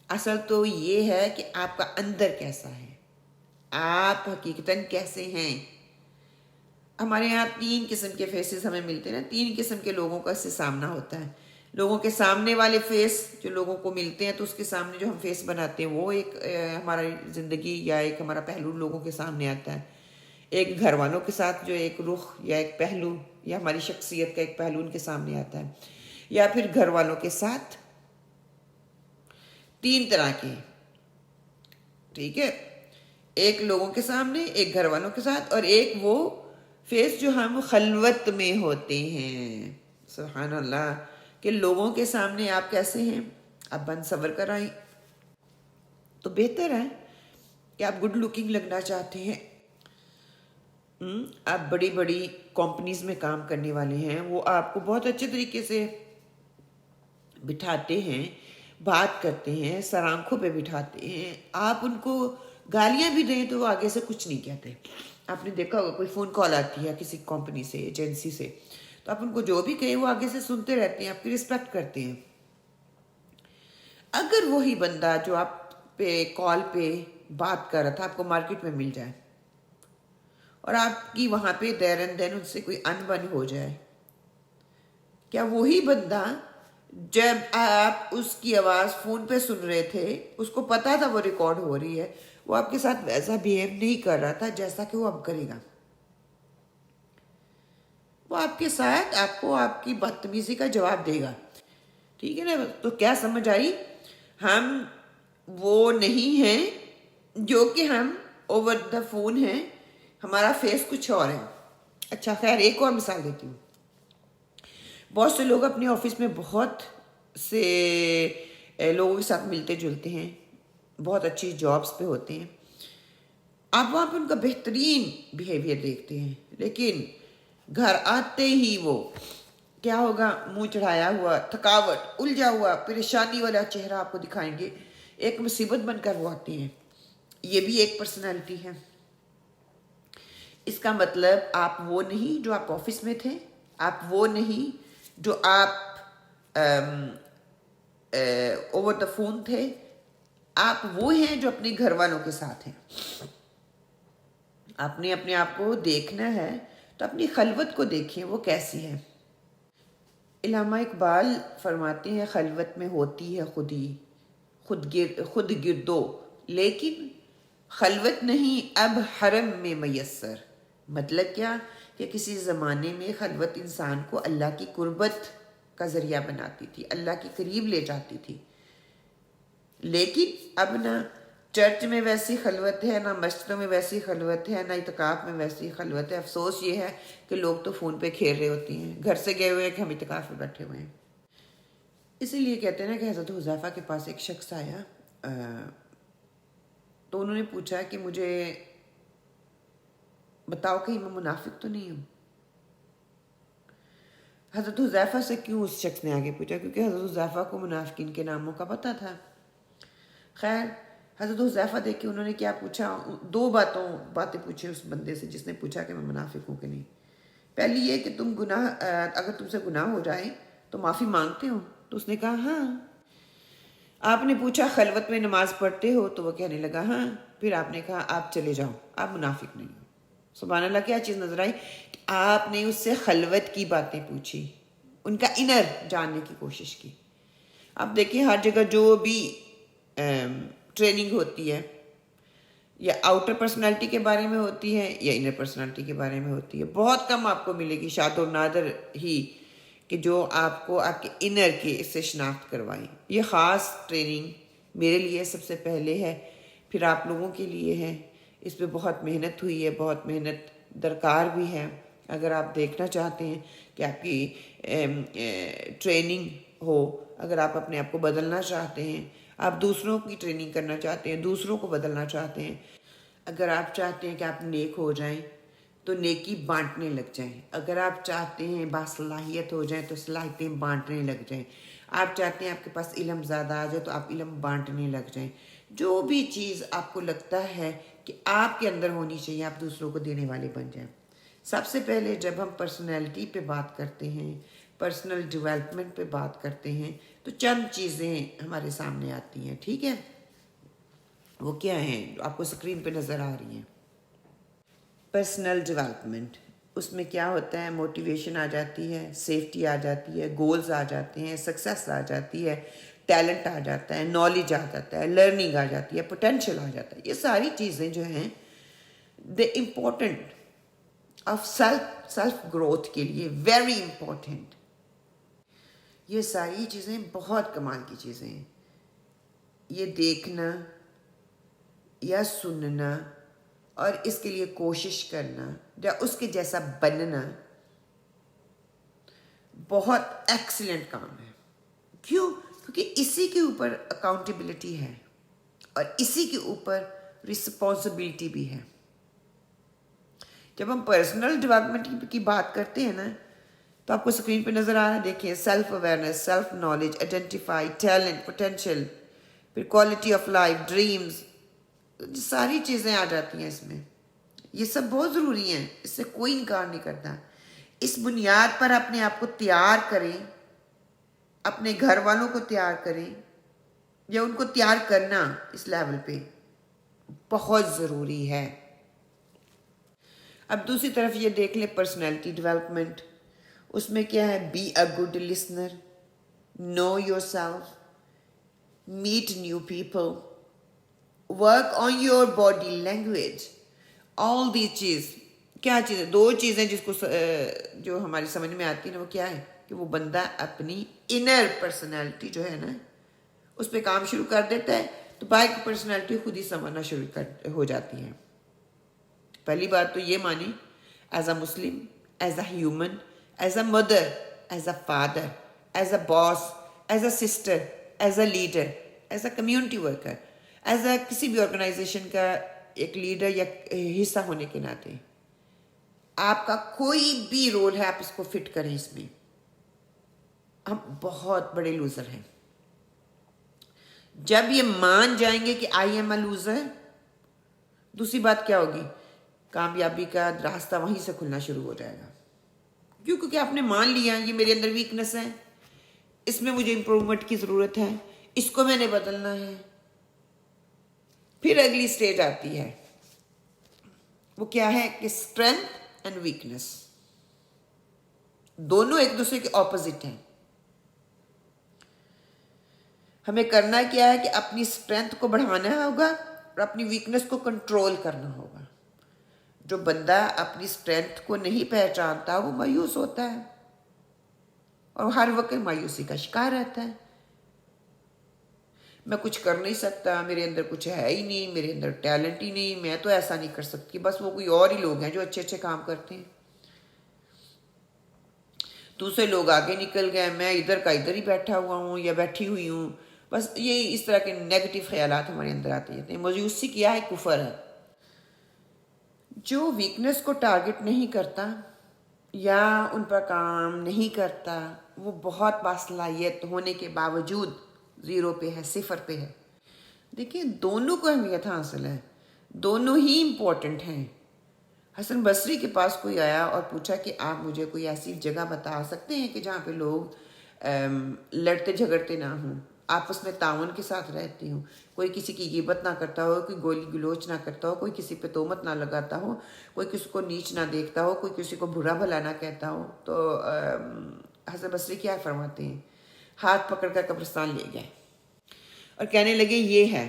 اصل تو یہ ہے کہ آپ کا اندر کیسا ہے، آپ حقیقتاً کیسے ہیں. ہمارے یہاں 3 قسم کے فیسز ہمیں ملتے ہیں نا، 3 قسم کے لوگوں کا اس سے سامنا ہوتا ہے. لوگوں کے سامنے والے فیس جو لوگوں کو ملتے ہیں، تو اس کے سامنے جو ہم فیس بناتے ہیں وہ ایک ہماری زندگی یا ایک ہمارا پہلو لوگوں کے سامنے آتا ہے. ایک گھر والوں کے ساتھ جو ایک رخ یا ایک پہلو یا ہماری شخصیت کا ایک پہلو ان کے سامنے آتا ہے، یا پھر گھر والوں کے ساتھ. 3 طرح کے، ٹھیک ہے، ایک لوگوں کے سامنے، ایک گھر والوں کے ساتھ، اور ایک وہ فیس جو ہم خلوت میں ہوتے ہیں. سبحان اللہ، کہ لوگوں کے سامنے آپ کیسے ہیں، آپ بن سنور کر آئیں تو بہتر ہے کہ آپ گڈ لکنگ لگنا چاہتے ہیں، آپ بڑی بڑی کمپنیز میں کام کرنے والے ہیں، وہ آپ کو بہت اچھے طریقے سے بٹھاتے ہیں، بات کرتے ہیں، سر آنکھوں پہ بٹھاتے ہیں، آپ ان کو گالیاں بھی دیں تو وہ آگے سے کچھ نہیں کہتے. آپ نے دیکھا ہوگا کوئی فون کال آتی ہے کسی کمپنی سے، ایجنسی سے، تو آپ ان کو جو بھی کہیں وہ آگے سے سنتے رہتے ہیں، آپ کی رسپیکٹ کرتے ہیں. اگر وہی بندہ جو آپ پہ کال پہ بات کر رہا تھا آپ کو مارکیٹ میں مل جائے اور آپ کی وہاں پہ دیر اینڈ دین ان سے کوئی انبن ہو جائے، کیا وہی بندہ جب آپ اس کی آواز فون پہ سن رہے تھے، اس کو پتا تھا وہ ریکارڈ ہو رہی ہے، وہ آپ کے ساتھ ویسا بیہیو نہیں کر رہا تھا جیسا کہ وہ اب کرے گا؟ وہ آپ کے ساتھ آپ کو آپ کی بدتمیزی کا جواب دے گا. ٹھیک ہے نا؟ تو کیا سمجھ آئی؟ ہم وہ نہیں ہیں جو کہ ہم اوور دا فون ہیں ہمارا فیس کچھ اور ہے. اچھا خیر، ایک اور مثال دیتی ہوں. بہت سے لوگ اپنے آفس میں بہت سے لوگوں کے ساتھ ملتے جلتے ہیں، بہت اچھی جابس پہ ہوتے ہیں. آپ وہاں پہ ان کا بہترین بیہیویئر دیکھتے ہیں، لیکن گھر آتے ہی وہ کیا ہوگا، منہ چڑھایا ہوا، تھکاوٹ، الجھا ہوا، پریشانی والا چہرہ آپ کو دکھائیں گے. ایک مصیبت بن کر وہ آتی ہیں. یہ بھی ایک پرسنالٹی ہے. اس کا مطلب آپ وہ نہیں جو آپ آفس میں تھے، آپ وہ نہیں جو آپ اوور دا فون تھے، آپ وہ ہیں جو اپنے گھر والوں کے ساتھ ہیں. آپ نے اپنے آپ کو دیکھنا ہے تو اپنی خلوت کو دیکھیں وہ کیسی ہے. علامہ اقبال فرماتے ہیں خلوت میں ہوتی ہے خودی خود گردو، لیکن خلوت نہیں اب حرم میں میسر. مطلب کیا کہ کسی زمانے میں خلوت انسان کو اللہ کی قربت کا ذریعہ بناتی تھی، اللہ کے قریب لے جاتی تھی. لیکن اب نہ چرچ میں ویسی خلوت ہے، نہ مسجدوں میں ویسی خلوت ہے، نہ اعتکاف میں ویسی خلوت ہے. افسوس یہ ہے کہ لوگ تو فون پہ کھیل رہے ہوتی ہیں، گھر سے گئے ہوئے ہیں کہ ہم اعتکاف میں بیٹھے ہوئے ہیں. اسی لیے کہتے ہیں نا کہ حضرت حذیفہ کے پاس ایک شخص آیا تو انہوں نے پوچھا کہ مجھے بتاؤ کہیں میں منافق تو نہیں ہوں. حضرت حذیفہ سے کیوں اس شخص نے آگے پوچھا؟ کیونکہ حضرت حذیفہ کو منافقین کے ناموں کا پتہ تھا. خیر، حضرت حذیفہ دیکھ کے انہوں نے کیا پوچھا، دو باتیں پوچھی اس بندے سے جس نے پوچھا کہ میں منافق ہوں کہ نہیں. پہلی یہ کہ تم گناہ اگر تم سے گناہ ہو جائے تو معافی مانگتے ہو؟ تو اس نے کہا ہاں. آپ نے پوچھا خلوت میں نماز پڑھتے ہو؟ تو وہ کہنے لگا ہاں. پھر آپ نے کہا آپ چلے جاؤ، آپ منافق نہیں ہو. سبحان اللہ، کیا چیز نظر آئی؟ آپ نے اس سے خلوت کی باتیں پوچھی، ان کا انر جاننے کی کوشش کی. آپ دیکھیں ہر جگہ جو بھی ٹریننگ ہوتی ہے یا آؤٹر پرسنالٹی کے بارے میں ہوتی ہے یا انر پرسنالٹی کے بارے میں ہوتی ہے، بہت کم آپ کو ملے گی، شاد و نادر ہی، کہ جو آپ کو آپ کے انر کے اس سے شناخت کروائیں. یہ خاص ٹریننگ میرے لیے سب سے پہلے ہے، پھر آپ لوگوں کے لیے ہے. اس پہ بہت محنت ہوئی ہے، بہت محنت درکار بھی ہے. اگر آپ دیکھنا چاہتے ہیں کہ آپ کی ٹریننگ ہو، اگر آپ اپنے آپ کو بدلنا چاہتے ہیں، آپ دوسروں کی ٹریننگ کرنا چاہتے ہیں، دوسروں کو بدلنا چاہتے ہیں، اگر آپ چاہتے ہیں کہ آپ نیک ہو جائیں تو نیکی بانٹنے لگ جائیں. اگر آپ چاہتے ہیں باصلاحیت ہو جائیں تو صلاحیتیں بانٹنے لگ جائیں. آپ چاہتے ہیں آپ کے پاس علم زیادہ آ جائے تو آپ علم بانٹنے لگ جائیں. جو بھی چیز آپ کو لگتا ہے کہ آپ کے اندر ہونی چاہیے، آپ دوسروں کو دینے والے بن جائیں. سب سے پہلے جب ہم پرسنالٹی پہ بات کرتے ہیں، پرسنل ڈیولپمنٹ پہ بات کرتے ہیں، تو چند چیزیں ہمارے سامنے آتی ہیں. ٹھیک ہے، وہ کیا ہیں جو آپ کو اسکرین پہ نظر آ رہی ہیں. پرسنل ڈیولپمنٹ، اس میں کیا ہوتا ہے، موٹیویشن آ جاتی ہے، سیفٹی آ جاتی ہے، گولز آ جاتے ہیں، سکسیس آ جاتی ہے، ٹیلنٹ آ جاتا ہے، نالج آ جاتا ہے، لرننگ آ جاتی ہے، پوٹینشیل آ جاتا ہے. یہ ساری چیزیں جو ہیں دے امپورٹنٹ آف سیلف گروتھ کے لیے ویری امپورٹنٹ. یہ ساری چیزیں بہت کمال کی چیزیں ہیں. یہ دیکھنا یا سننا اور اس کے لیے کوشش کرنا یا اس کے جیسا بننا بہت ایکسیلنٹ کام ہے. کیوں؟ کیونکہ اسی کے اوپر اکاؤنٹیبلٹی ہے اور اسی کے اوپر رسپانسبلٹی بھی ہے. جب ہم پرسنل ڈیولپمنٹ کی بات کرتے ہیں نا تو آپ کو اسکرین پہ نظر آ رہا ہے، دیکھیں، self awareness, self knowledge, identify, talent, potential, پھر کوالٹی آف لائف، ڈریمز، ساری چیزیں آ جاتی ہیں اس میں. یہ سب بہت ضروری ہیں، اس سے کوئی انکار نہیں کرتا. اس بنیاد پر اپنے آپ کو تیار کریں، اپنے گھر والوں کو تیار کریں یا ان کو تیار کرنا اس لیول پہ بہت ضروری ہے. اب دوسری طرف یہ دیکھ لیں پرسنالٹی ڈیولپمنٹ، اس میں کیا ہے، be a good listener, know yourself, meet new people, work on your body language. All the چیز کیا چیزیں، دو چیزیں جس کو جو ہماری سمجھ میں آتی ہیں نا، وہ کیا ہے کہ وہ بندہ اپنی انر پرسنالٹی جو ہے نا اس پہ کام شروع کر دیتا ہے تو باہر کی پرسنالٹی خود ہی سنورنا شروع ہو جاتی ہے. پہلی بات تو یہ مانیں as a Muslim, as a human, as a mother, as a father, as a boss, as a sister, as a leader, as a community worker, as a کسی بھی آرگنائزیشن کا ایک لیڈر یا حصہ ہونے کے ناطے آپ کا کوئی بھی رول ہے، آپ اس کو فٹ کریں اس میں، ہم بہت بڑے لوزر ہیں۔ جب یہ مان جائیں گے کہ آئی ایم اے لوزر، دوسری بات کیا ہوگی؟ کامیابی کا راستہ وہیں سے کھلنا شروع ہو جائے گا، کیونکہ آپ نے مان لیا یہ میرے اندر ویکنس ہے، اس میں مجھے امپروومنٹ کی ضرورت ہے، اس کو میں نے بدلنا ہے۔ پھر اگلی سٹیج آتی ہے، وہ کیا ہے کہ اسٹرینتھ اینڈ ویکنس دونوں ایک دوسرے کے اپوزٹ ہیں۔ ہمیں کرنا کیا ہے کہ اپنی اسٹرینتھ کو بڑھانا ہوگا اور اپنی ویکنس کو کنٹرول کرنا ہوگا۔ جو بندہ اپنی اسٹرینتھ کو نہیں پہچانتا وہ مایوس ہوتا ہے اور ہر وقت مایوسی کا شکار رہتا ہے۔ میں کچھ کر نہیں سکتا، میرے اندر کچھ ہے ہی نہیں، میرے اندر ٹیلنٹ ہی نہیں، میں تو ایسا نہیں کر سکتی، بس وہ کوئی اور ہی لوگ ہیں جو اچھے اچھے کام کرتے ہیں، دوسرے لوگ آگے نکل گئے، میں ادھر کا ادھر ہی بیٹھا ہوا ہوں یا بیٹھی ہوئی ہوں۔ بس یہ اس طرح کے نیگیٹو خیالات ہمارے اندر آتے جاتے ہیں۔ مایوسی کیا ہے؟ کفر ہے۔ جو ویکنس کو ٹارگٹ نہیں کرتا یا ان پر کام نہیں کرتا، وہ بہت باصلاحیت ہونے کے باوجود زیرو پہ ہے، صفر پہ ہے۔ دیکھیں دونوں کو اہمیت حاصل ہے، دونوں ہی امپورٹنٹ ہیں۔ حسن بصری کے پاس کوئی آیا اور پوچھا کہ آپ مجھے کوئی ایسی جگہ بتا سکتے ہیں کہ جہاں پہ لوگ لڑتے جھگڑتے نہ ہوں، آپس میں تعاون کے ساتھ رہتی ہوں، کوئی کسی کی غیبت نہ کرتا ہو، کوئی گولی گلوچ نہ کرتا ہو، کوئی کسی پہ تہمت نہ لگاتا ہو، کوئی کسی کو نیچ نہ دیکھتا ہو، کوئی کسی کو برا بھلا نہ کہتا ہو۔ تو حسن بصری کیا فرماتے ہیں؟ ہاتھ پکڑ کر قبرستان لے گئے اور کہنے لگے یہ ہے،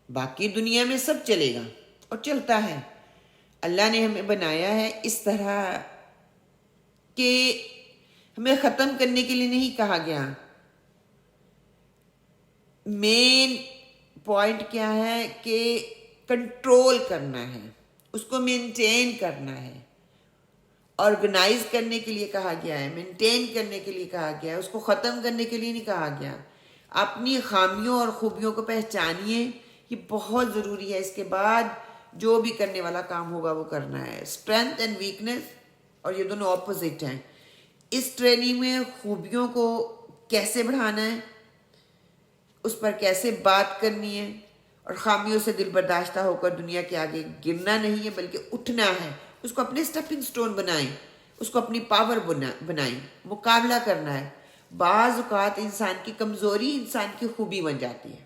باقی دنیا میں سب چلے گا اور چلتا ہے، اللہ نے ہمیں بنایا ہے اس طرح کہ ہمیں ختم کرنے کے لیے نہیں کہا گیا۔ مین پوائنٹ کیا ہے کہ کنٹرول کرنا ہے، اس کو مینٹین کرنا ہے، آرگنائز کرنے کے لیے کہا گیا ہے، مینٹین کرنے کے لیے کہا گیا ہے، اس کو ختم کرنے کے لیے نہیں کہا گیا۔ اپنی خامیوں اور خوبیوں کو پہچانیے، یہ بہت ضروری ہے۔ اس کے بعد جو بھی کرنے والا کام ہوگا وہ کرنا ہے۔ اسٹرینتھ اینڈ ویکنس، اور یہ دونوں اپوزٹ ہیں۔ اس ٹریننگ میں خوبیوں کو کیسے بڑھانا ہے، اس پر کیسے بات کرنی ہے، اور خامیوں سے دل برداشتہ ہو کر دنیا کے آگے گرنا نہیں ہے بلکہ اٹھنا ہے، اس کو اپنے اسٹیپنگ سٹون بنائیں، اس کو اپنی پاور بنائیں، مقابلہ کرنا ہے۔ بعض اوقات انسان کی کمزوری انسان کی خوبی بن جاتی ہے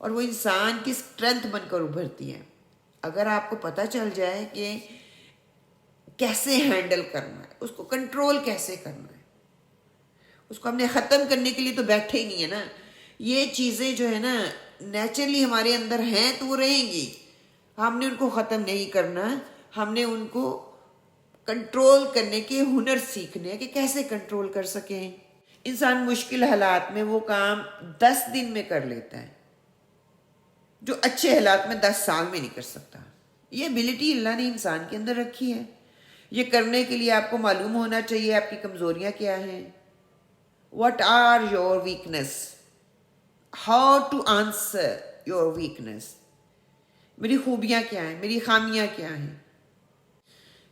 اور وہ انسان کی اسٹرینتھ بن کر ابھرتی ہے۔ اگر آپ کو پتہ چل جائے کہ کیسے ہینڈل کرنا ہے، اس کو کنٹرول کیسے کرنا ہے، اس کو ہم نے ختم کرنے کے لیے تو بیٹھے ہی نہیں ہے نا۔ یہ چیزیں جو ہے نا نیچرلی ہمارے اندر ہیں تو وہ رہیں گی، ہم نے ان کو ختم نہیں کرنا، ہم نے ان کو کنٹرول کرنے کے ہنر سیکھنے ہیں کہ کیسے کنٹرول کر سکیں۔ انسان مشکل حالات میں وہ کام 10 دن میں کر لیتا ہے جو اچھے حالات میں 10 سال میں نہیں کر سکتا۔ یہ ایبلٹی اللہ نے انسان کے اندر رکھی ہے۔ یہ کرنے کے لیے آپ کو معلوم ہونا چاہیے آپ کی کمزوریاں کیا ہیں۔ What are your weakness? How to answer your weakness? میری خوبیاں کیا ہیں، میری خامیاں کیا ہیں۔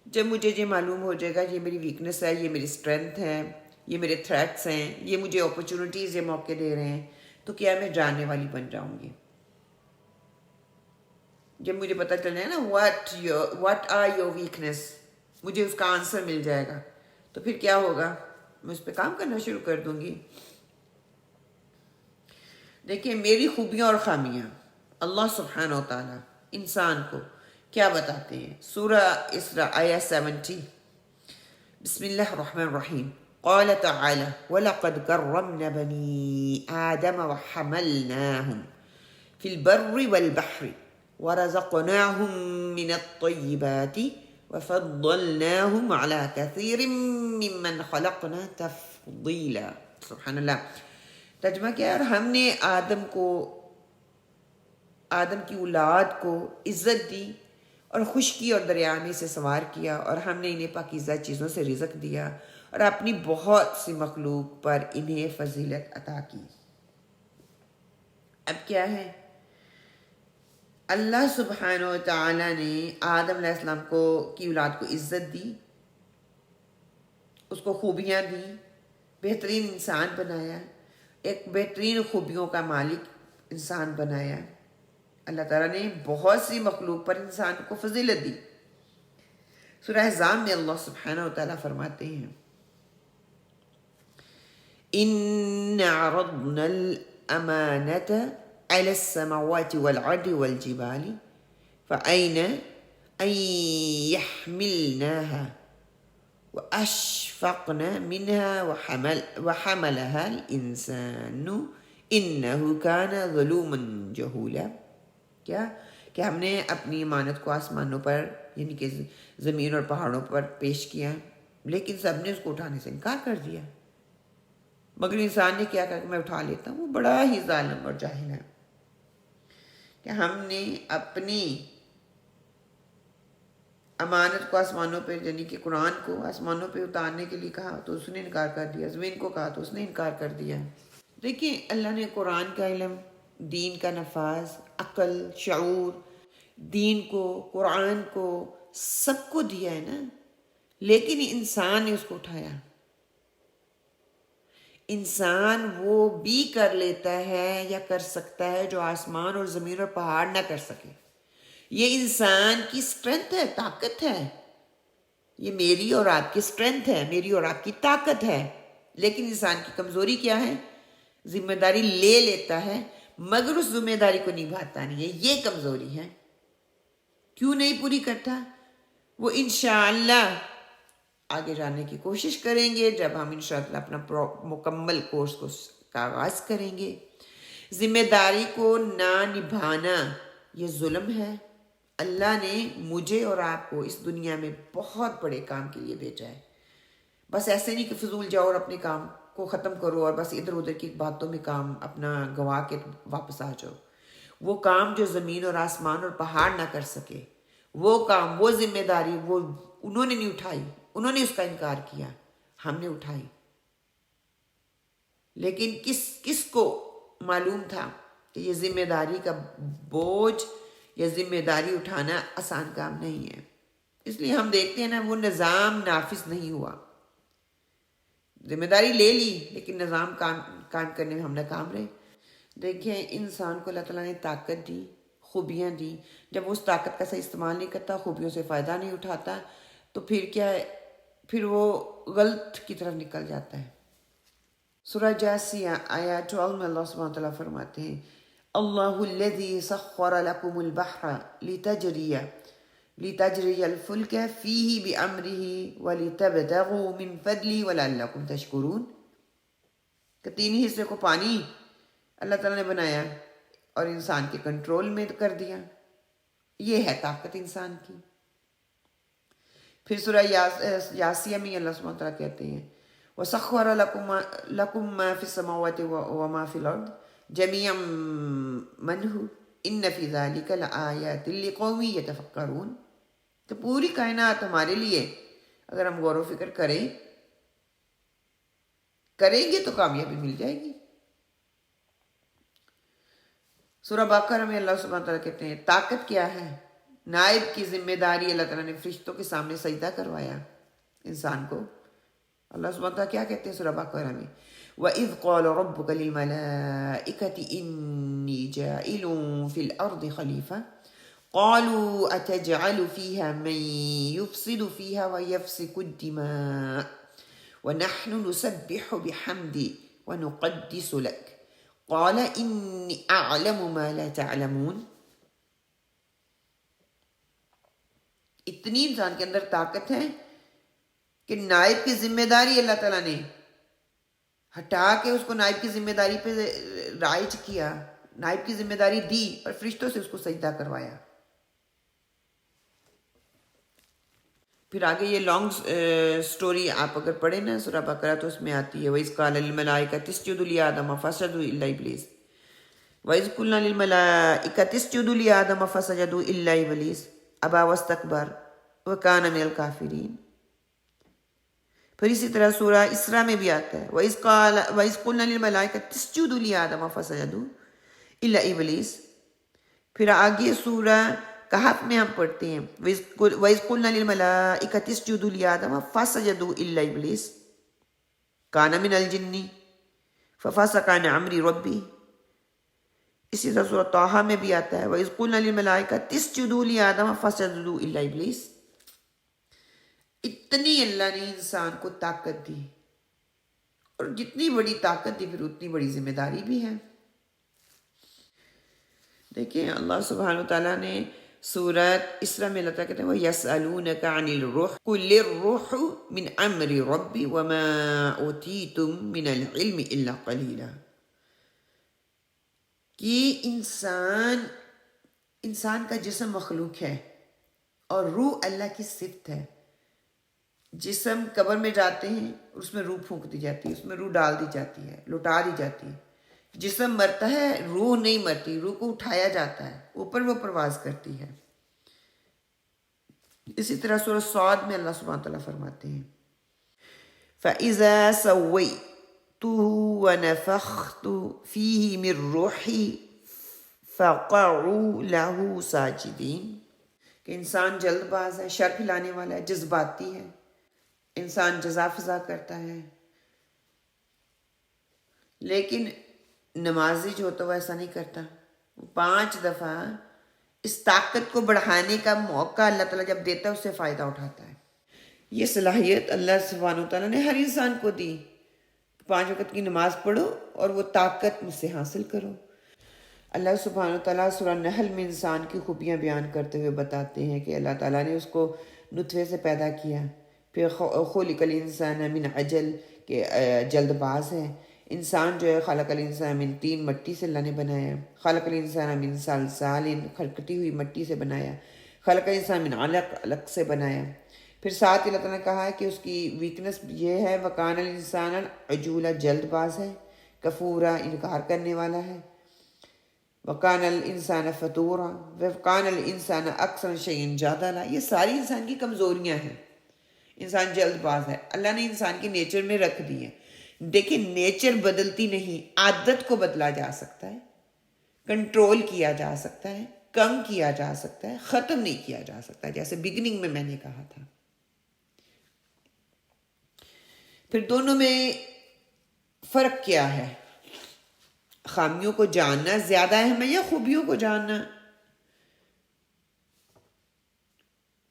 جب مجھے یہ معلوم ہو جائے گا یہ میری ویکنس ہے، یہ میری اسٹرینتھ ہے، یہ میرے تھریٹس ہیں، یہ مجھے اپرچونٹیز، یہ موقع دے رہے ہیں، تو کیا میں جاننے والی بن جاؤں گی۔ جب مجھے پتہ چل جائے نا what are your weakness، مجھے اس کا آنسر مل جائے گا، تو پھر کیا ہوگا؟ میں اس پہ کام کرنا شروع کر دوں گی۔ دیکھیں میری خوبیاں اور خامیاں اللہ سبحانہ و تعالیٰ انسان کو کیا بتاتے ہیں؟ سورہ اسراء آیہ 70، بسم اللہ الرحمن الرحیم، قال تعالی وَلَقَدْ كَرَّمْنَا بَنِي آدَمَ وَحَمَلْنَاهُمْ فِي الْبَرِّ وَالْبَحْرِ وَرَزَقْنَاهُمْ مِنَ الطَّيِّبَاتِ وَفَضَّلْنَاهُمْ عَلَى كَثِيرٍ مِّمَّنْ خَلَقْنَا تَفْضِيلًا۔ سبحان اللہ۔ ترجمہ کیا ہے؟ اور ہم نے آدم کی اولاد کو عزت دی اور خشکی اور دریا میں سے سوار کیا، اور ہم نے انہیں پاکیزہ چیزوں سے رزق دیا، اور اپنی بہت سی مخلوق پر انہیں فضیلت عطا کی۔ اب کیا ہے؟ اللہ سبحانہ و تعالیٰ نے آدم علیہ السلام کی اولاد کو عزت دی، اس کو خوبیاں دی، بہترین انسان بنایا، ایک بہترین خوبیوں کا مالک انسان بنایا۔ اللہ تعالیٰ نے بہت سی مخلوق پر انسان کو فضیلت دی۔ سورہ احزاب میں اللہ سبحانہ و تعالیٰ فرماتے ہیں إِنَّ عَرَضْنَا الْأَمَانَةَ عَلَى السَّمَاوَاتِ وَالْأَرْضِ وَالْجِبَالِ فَأَبَيْنَ أَن يَحْمِلْنَهَا وَأَشْفَقْنَ مِنْهَا وَحَمَلَهَا الْإِنسَانُ إِنَّهُ كَانَ ظَلُومًا جَهُولًا۔ کیا کہ ہم نے اپنی امانت کو آسمانوں پر یعنی کہ زمین اور پہاڑوں پر پیش کیا، لیکن سب نے اس کو اٹھانے سے انکار کر دیا، مگر انسان نے کیا کہا کہ میں اٹھا لیتا ہوں۔ وہ بڑا ہی ظالم اور جاہل ہے کہ ہم نے اپنی امانت کو آسمانوں پہ یعنی کہ قرآن کو آسمانوں پہ اتارنے کے لیے کہا تو اس نے انکار کر دیا، زمین کو کہا تو اس نے انکار کر دیا۔ دیکھیں اللہ نے قرآن کا علم، دین کا نفاذ، عقل، شعور، دین کو، قرآن کو، سب کو دیا ہے نا، لیکن انسان نے اس کو اٹھایا۔ انسان وہ بھی کر لیتا ہے یا کر سکتا ہے جو آسمان اور زمین اور پہاڑ نہ کر سکے۔ یہ انسان کی اسٹرینتھ ہے، طاقت ہے، یہ میری اور آپ کی اسٹرینتھ ہے، میری اور آپ کی طاقت ہے۔ لیکن انسان کی کمزوری کیا ہے؟ ذمہ داری لے لیتا ہے مگر اس ذمہ داری کو نبھاتا نہیں ہے، یہ کمزوری ہے۔ کیوں نہیں پوری کرتا؟ وہ انشاءاللہ آگے جانے کی کوشش کریں گے جب ہم انشاءاللہ اپنا مکمل کورس کو آغاز کریں گے۔ ذمہ داری کو نہ نبھانا یہ ظلم ہے۔ اللہ نے مجھے اور آپ کو اس دنیا میں بہت بڑے کام کے لیے بھیجا ہے۔ بس ایسے نہیں کہ فضول جاؤ اور اپنے کام کو ختم کرو اور بس ادھر ادھر کی باتوں میں کام اپنا گوا کے واپس آ جاؤ۔ وہ کام جو زمین اور آسمان اور پہاڑ نہ کر سکے، وہ کام، وہ ذمہ داری وہ انہوں نے نہیں اٹھائی، انہوں نے اس کا انکار کیا، ہم نے اٹھائی۔ لیکن کس کو معلوم تھا کہ یہ ذمہ داری کا بوجھ یا ذمہ داری اٹھانا آسان کام نہیں ہے۔ اس لیے ہم دیکھتے ہیں نا وہ نظام نافذ نہیں ہوا۔ ذمہ داری لے لی لیکن نظام کام کرنے میں ہم ناکام رہے۔ دیکھیں انسان کو اللہ تعالیٰ نے طاقت دی، خوبیاں دی، جب اس طاقت کا صحیح استعمال نہیں کرتا، خوبیوں سے فائدہ نہیں اٹھاتا، تو پھر کیا ہے؟ پھر وہ غلط کی طرف نکل جاتا ہے۔ سورہ جاسیہ آیات 12 میں اللہ سبحانہ وتعالیٰ فرماتے ہیں اللہ الذی سخر لکم البحر لتجری الفلک فیہ بامرہ ولتبتغوا من فضلہ ولعلکم تشکرون۔ کہ تین ہی حصے کو پانی اللہ تعالیٰ نے بنایا اور انسان کے کنٹرول میں کر دیا۔ یہ ہے طاقت انسان کی۔ پھر سورہ یاسیہ میں اللہ سبحانہ وتعالیٰ کہتے ہیں وَسَخَّرَ لَكُم مَّا فِي السَّمَاوَاتِ وَمَا فِي الْأَرْضِ جَمِيعًا مِّنْهُ إِنَّ فِي ذَلِكَ لَآيَاتٍ لِقَوْمٍ يَتَفَكَّرُونَ۔ تو پوری کائنات ہمارے لیے اگر ہم غور و فکر کریں گے تو کامیابی مل جائے گی۔ سورہ بقرہ میں اللہ سبحانہ تعالیٰ کہتے ہیں طاقت کیا ہے؟ نائب کی ذمہ داری اللہ تعالیٰ نے فرشتوں کے سامنے سجدہ کروایا انسان کو۔ اللہ سبحانہ تعالیٰ کیا کہتے ہیں سورہ بقرہ میں وَإِذْ قَالَ رَبُّكَ لِلْمَلَائِكَةِ إِنِّي جَاعِلٌ فِي الْأَرْضِ خَلِيفَةً قَالُوا أَتَجْعَلُ فِيهَا مَن يُفْسِدُ فِيهَا وَيَسْفِكُ الدِّمَاءَ وَنَحْنُ نُسَبِّحُ بِحَمْدِكَ وَنُقَدِّسُ لَكَ قَالَ إِنِّي أَعْلَمُ مَا لَا تَعْلَمُونَ۔ اتنی انسان کے اندر طاقت ہے کہ نائب کی ذمہ داری اللہ تعالیٰ نے ہٹا کے اس کو نائب کی ذمہ داری پہ رائج کیا، نائب کی ذمہ داری دی اور فرشتوں سے اس کو سجدہ کروایا۔ پھر آگے یہ لانگ سٹوری آپ اگر پڑھیں نا سورہ بقرہ تو اس میں آتی ہے وَإِذْ قَالَ لِلْمَلَائِكَةِ اسْجُدُوا لِآدَمَ فَسَجَدُوا إِلَّا إِبْلِيسَ وَإِذْ قُلْنَا لِلْمَلَائِكَةِ اسْجُدُوا لِآدَمَ فَسَجَدُوا إِلَّا إِبْلِيسَ ابا واستکبر وکان من الکافرین۔ پھر اسی طرح سورہ اسراء میں بھی آتا ہے وَإِذْ قُلْنَا لِلْمَلَائِكَةِ اسْجُدُوا لِآدَمَ فَسَجَدُوا إِلَّا إِبْلِيسَ۔ پھر آگے سورہ کہف میں ہم پڑھتے ہیں وَإِذْ قُلْنَا لِلْمَلَائِكَةِ اسْجُدُوا لِآدَمَ فَسَجَدُوا إِلَّا إِبْلِيسَ كَانَ مِنَ الْجِنِّ فَفَسَقَ عَنْ أَمْرِ رَبِّهِ۔ اسی طرح سورہ طٰہٰ میں بھی آتا ہے وَإِذْ قُلْنَا لِلْمَلَائِكَةِ اسْجُدُوا لِآدَمَ فَسَجَدُوا إِلَّا إِبْلِيسَ۔ اتنی اللہ نے انسان کو طاقت دی، اور جتنی بڑی طاقت دی پھر اتنی بڑی ذمہ داری بھی ہے۔ دیکھیں اللہ سبحانہ وتعالیٰ نے سورۃ اسراء میں اللہ تعالیٰ کہتے ہیں وَيَسْأَلُونَكَ عَنِ الرُّوحِ قُلِ الرُّوحُ مِنْ أَمْرِ رَبِّي وَمَا أُوتِيتُم مِّنَ الْعِلْمِ إِلَّا قَلِيلًا۔ کہ انسان کا جسم مخلوق ہے اور روح اللہ کی صفت ہے۔ جسم قبر میں جاتے ہیں، اس میں روح پھونک دی جاتی ہے، اس میں روح ڈال دی جاتی ہے، لٹا دی جاتی ہے۔ جسم مرتا ہے، روح نہیں مرتی، روح کو اٹھایا جاتا ہے، اوپر وہ پرواز کرتی ہے۔ اسی طرح سورہ صاد میں اللہ سبحانہ تعالیٰ فرماتے ہیں فَإِذَا سَوَّيْتُهُ وَنَفَخْتُ فِيهِ مِن رُّوحِي فَقَعُوا لَهُ سَاجِدِينَ۔ کہ انسان جلد باز ہے، شر پھیلانے والا ہے، جذباتی ہے، انسان جزا فضا کرتا ہے، لیکن نمازی جو ہوتا ہے وہ ایسا نہیں کرتا۔ وہ 5 دفعہ اس طاقت کو بڑھانے کا موقع اللہ تعالیٰ جب دیتا ہے اس سے فائدہ اٹھاتا ہے۔ یہ صلاحیت اللہ سبحانہ وتعالیٰ نے ہر انسان کو دی، 5 وقت کی نماز پڑھو اور وہ طاقت مجھ سے حاصل کرو۔ اللہ سبحانہ وتعالیٰ سورہ نحل میں انسان کی خوبیاں بیان کرتے ہوئے بتاتے ہیں کہ اللہ تعالیٰ نے اس کو نطفے سے پیدا کیا، پھر خلق الانسان من عجل کہ جلد باز ہے۔ انسان جو ہے خلق الانسان من طین، مٹی سے اللہ نے بنایا، خلق الانسان من صلصال، کھٹکتی ہوئی مٹی سے بنایا، خلق الانسان من علق، علق سے بنایا۔ پھر ساتھ اللہ تعالیٰ نے کہا ہے کہ اس کی ویکنس یہ ہے وَكَانَ الْإِنسَانَ عَجُولًا، جلد باز ہے، کفورا، انکار کرنے والا ہے، وَكَانَ الْإِنسَانَ فَتُورًا وَكَانَ الْإِنسَانَ أَكْثَرَ شَيْءٍ جَدَلًا۔ یہ ساری انسان کی کمزوریاں ہیں۔ انسان جلد باز ہے، اللہ نے انسان کی نیچر میں رکھ دی ہے۔ دیکھیں نیچر بدلتی نہیں، عادت کو بدلا جا سکتا ہے، کنٹرول کیا جا سکتا ہے، کم کیا جا سکتا ہے، ختم نہیں کیا جا سکتا، جیسے بگننگ میں نے کہا تھا۔ پھر دونوں میں فرق کیا ہے؟ خامیوں کو جاننا زیادہ اہم ہے یا خوبیوں کو جاننا؟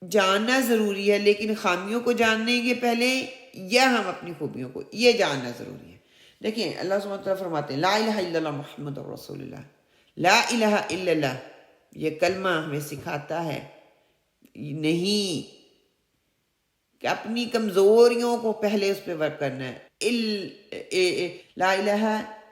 جاننا ضروری ہے، لیکن خامیوں کو جاننے کے پہلے یا ہم اپنی خوبیوں کو یہ جاننا ضروری ہے۔ دیکھیں اللہ سبحانہ وتعالیٰ فرماتے ہیں لا الہ الا اللہ محمد رسول اللہ۔ لا الہ الا اللہ یہ کلمہ ہمیں سکھاتا ہے نہیں کہ اپنی کمزوریوں کو پہلے اس پہ ورک کرنا ہے۔ لا الہ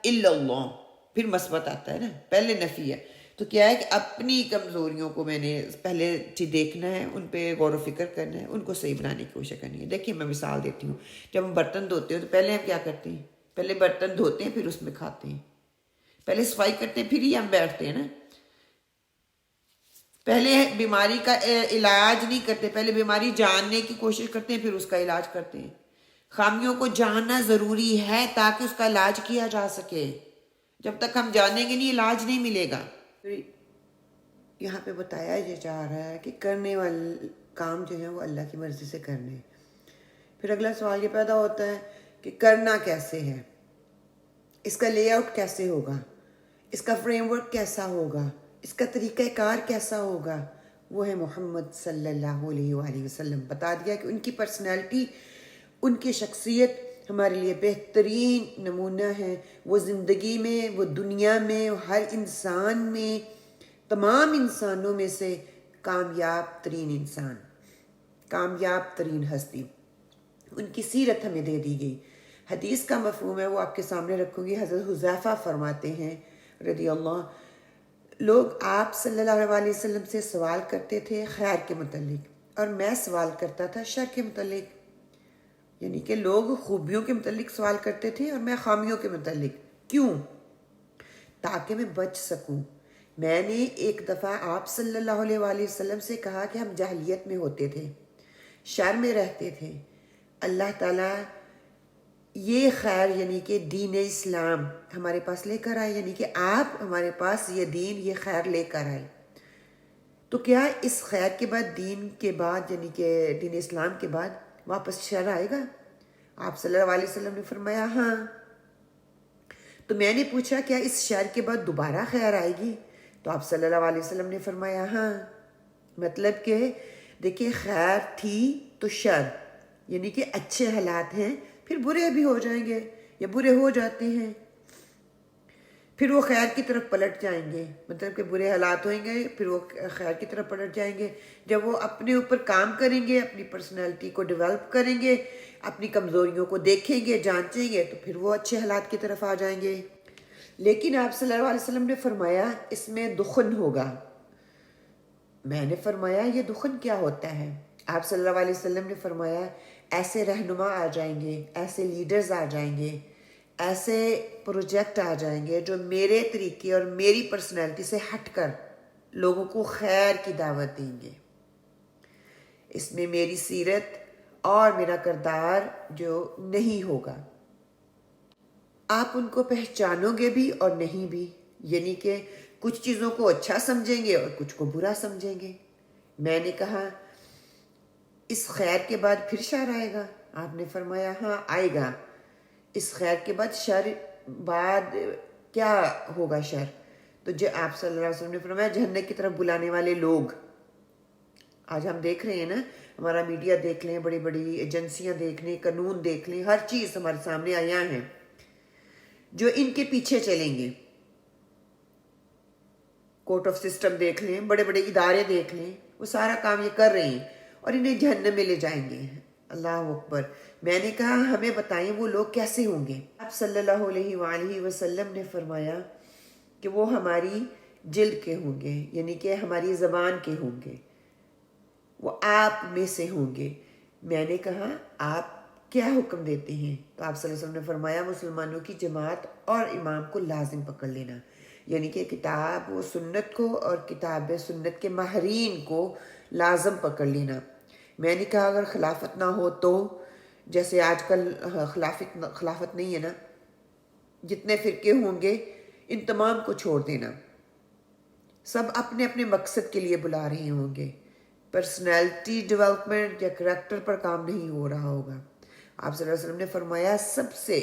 الا اللہ، پھر مثبت آتا ہے نا، پہلے نفی ہے، تو کیا ہے کہ اپنی کمزوریوں کو میں نے پہلے دیکھنا ہے، ان پہ غور و فکر کرنا ہے، ان کو صحیح بنانے کی کوشش کرنی ہے۔ دیکھیے میں مثال دیتی ہوں، جب ہم برتن دھوتے ہیں تو پہلے ہم کیا کرتے ہیں؟ پہلے برتن دھوتے ہیں پھر اس میں کھاتے ہیں، پہلے صفائی کرتے ہیں پھر ہی ہم بیٹھتے ہیں نا۔ پہلے بیماری کا علاج نہیں کرتے، پہلے بیماری جاننے کی کوشش کرتے ہیں پھر اس کا علاج کرتے ہیں۔ خامیوں کو جاننا ضروری ہے تاکہ اس کا علاج کیا جا سکے۔ جب تک ہم جانیں گے نہیں علاج نہیں ملے گا۔ یہاں پہ بتایا یہ جا رہا ہے کہ کرنے والے کام جو ہیں وہ اللہ کی مرضی سے کرنے۔ پھر اگلا سوال یہ پیدا ہوتا ہے کہ کرنا کیسے ہے، اس کا لے آؤٹ کیسے ہوگا، اس کا فریم ورک کیسا ہوگا، اس کا طریقہ کار کیسا ہوگا؟ وہ ہے محمد صلی اللہ علیہ وآلہ وسلم۔ بتا دیا کہ ان کی پرسنالٹی، ان کی شخصیت ہمارے لیے بہترین نمونہ ہے۔ وہ زندگی میں، وہ دنیا میں، ہر انسان میں، تمام انسانوں میں سے کامیاب ترین انسان، کامیاب ترین ہستی، ان کی سیرت ہمیں دے دی گئی۔ حدیث کا مفہوم ہے وہ آپ کے سامنے رکھوں گی۔ حضرت حذیفہ فرماتے ہیں رضی اللہ، لوگ آپ صلی اللہ علیہ وسلم سے سوال کرتے تھے خیر کے متعلق اور میں سوال کرتا تھا شر کے متعلق، یعنی کہ لوگ خوبیوں کے متعلق سوال کرتے تھے اور میں خامیوں کے متعلق۔ کیوں؟ تاکہ میں بچ سکوں، میں نے ایک دفعہ آپ صلی اللہ علیہ وآلہ وسلم سے کہا کہ ہم جاہلیت میں ہوتے تھے، شر میں رہتے تھے، اللہ تعالیٰ یہ خیر یعنی کہ دین اسلام ہمارے پاس لے کر آئے، یعنی کہ آپ ہمارے پاس یہ دین یہ خیر لے کر آئے، تو کیا اس خیر کے بعد دین کے بعد یعنی کہ دین اسلام کے بعد واپس شر آئے گا؟ آپ صلی اللہ علیہ وسلم نے فرمایا ہاں۔ تو میں نے پوچھا کیا اس شر کے بعد دوبارہ خیر آئے گی؟ تو آپ صلی اللہ علیہ وسلم نے فرمایا ہاں۔ مطلب کہ دیکھیں خیر تھی تو شر یعنی کہ اچھے حالات ہیں پھر برے بھی ہو جائیں گے یا برے ہو جاتے ہیں، پھر وہ خیر کی طرف پلٹ جائیں گے، مطلب کہ برے حالات ہوئیں گے پھر وہ خیر کی طرف پلٹ جائیں گے۔ جب وہ اپنے اوپر کام کریں گے، اپنی پرسنالٹی کو ڈیولپ کریں گے، اپنی کمزوریوں کو دیکھیں گے جانچیں گے، تو پھر وہ اچھے حالات کی طرف آ جائیں گے۔ لیکن آپ صلی اللہ علیہ وسلم نے فرمایا اس میں دخن ہوگا۔ میں نے فرمایا یہ دخن کیا ہوتا ہے؟ آپ صلی اللہ علیہ وسلم نے فرمایا ایسے رہنما آ جائیں گے، ایسے لیڈرز آ جائیں گے، ایسے پروجیکٹ آ جائیں گے جو میرے طریقے اور میری پرسنالٹی سے ہٹ کر لوگوں کو خیر کی دعوت دیں گے۔ اس میں میری سیرت اور میرا کردار جو نہیں ہوگا، آپ ان کو پہچانو گے بھی اور نہیں بھی، یعنی کہ کچھ چیزوں کو اچھا سمجھیں گے اور کچھ کو برا سمجھیں گے۔ میں نے کہا اس خیر کے بعد پھر شر آئے گا؟ آپ نے فرمایا ہاں آئے گا۔ اس خیر کے بعد شر بعد کیا ہوگا شر؟ تو جو آپ صلی اللہ علیہ وسلم نے فرمایا جہنم کی طرف بلانے والے لوگ۔ آج ہم دیکھ رہے ہیں نا، ہمارا میڈیا دیکھ لیں، بڑی بڑی ایجنسیاں دیکھ لیں، قانون دیکھ لیں، ہر چیز ہمارے سامنے آیا ہیں جو ان کے پیچھے چلیں گے۔ کورٹ آف سسٹم دیکھ لیں، بڑے بڑے ادارے دیکھ لیں، وہ سارا کام یہ کر رہے ہیں اور انہیں جہنم میں لے جائیں گے۔ اللہ اکبر۔ میں نے کہا ہمیں بتائیں وہ لوگ کیسے ہوں گے؟ آپ صلی اللہ علیہ وآلہ وسلم نے فرمایا کہ وہ ہماری جلد کے ہوں گے، یعنی کہ ہماری زبان کے ہوں گے، وہ آپ میں سے ہوں گے۔ میں نے کہا آپ کیا حکم دیتے ہیں؟ تو آپ صلی اللہ علیہ وسلم نے فرمایا مسلمانوں کی جماعت اور امام کو لازم پکڑ لینا، یعنی کہ کتاب و سنت کو اور کتاب سنت کے ماہرین کو لازم پکڑ لینا۔ میں نے کہا اگر خلافت نہ ہو تو، جیسے آج کل خلافت نہیں ہے نا، جتنے فرقے ہوں گے ان تمام کو چھوڑ دینا، سب اپنے اپنے مقصد کے لیے بلا رہے ہوں گے، پرسنالٹی ڈیولپمنٹ یا کریکٹر پر کام نہیں ہو رہا ہوگا۔ آپ صلی اللہ علیہ وسلم نے فرمایا سب سے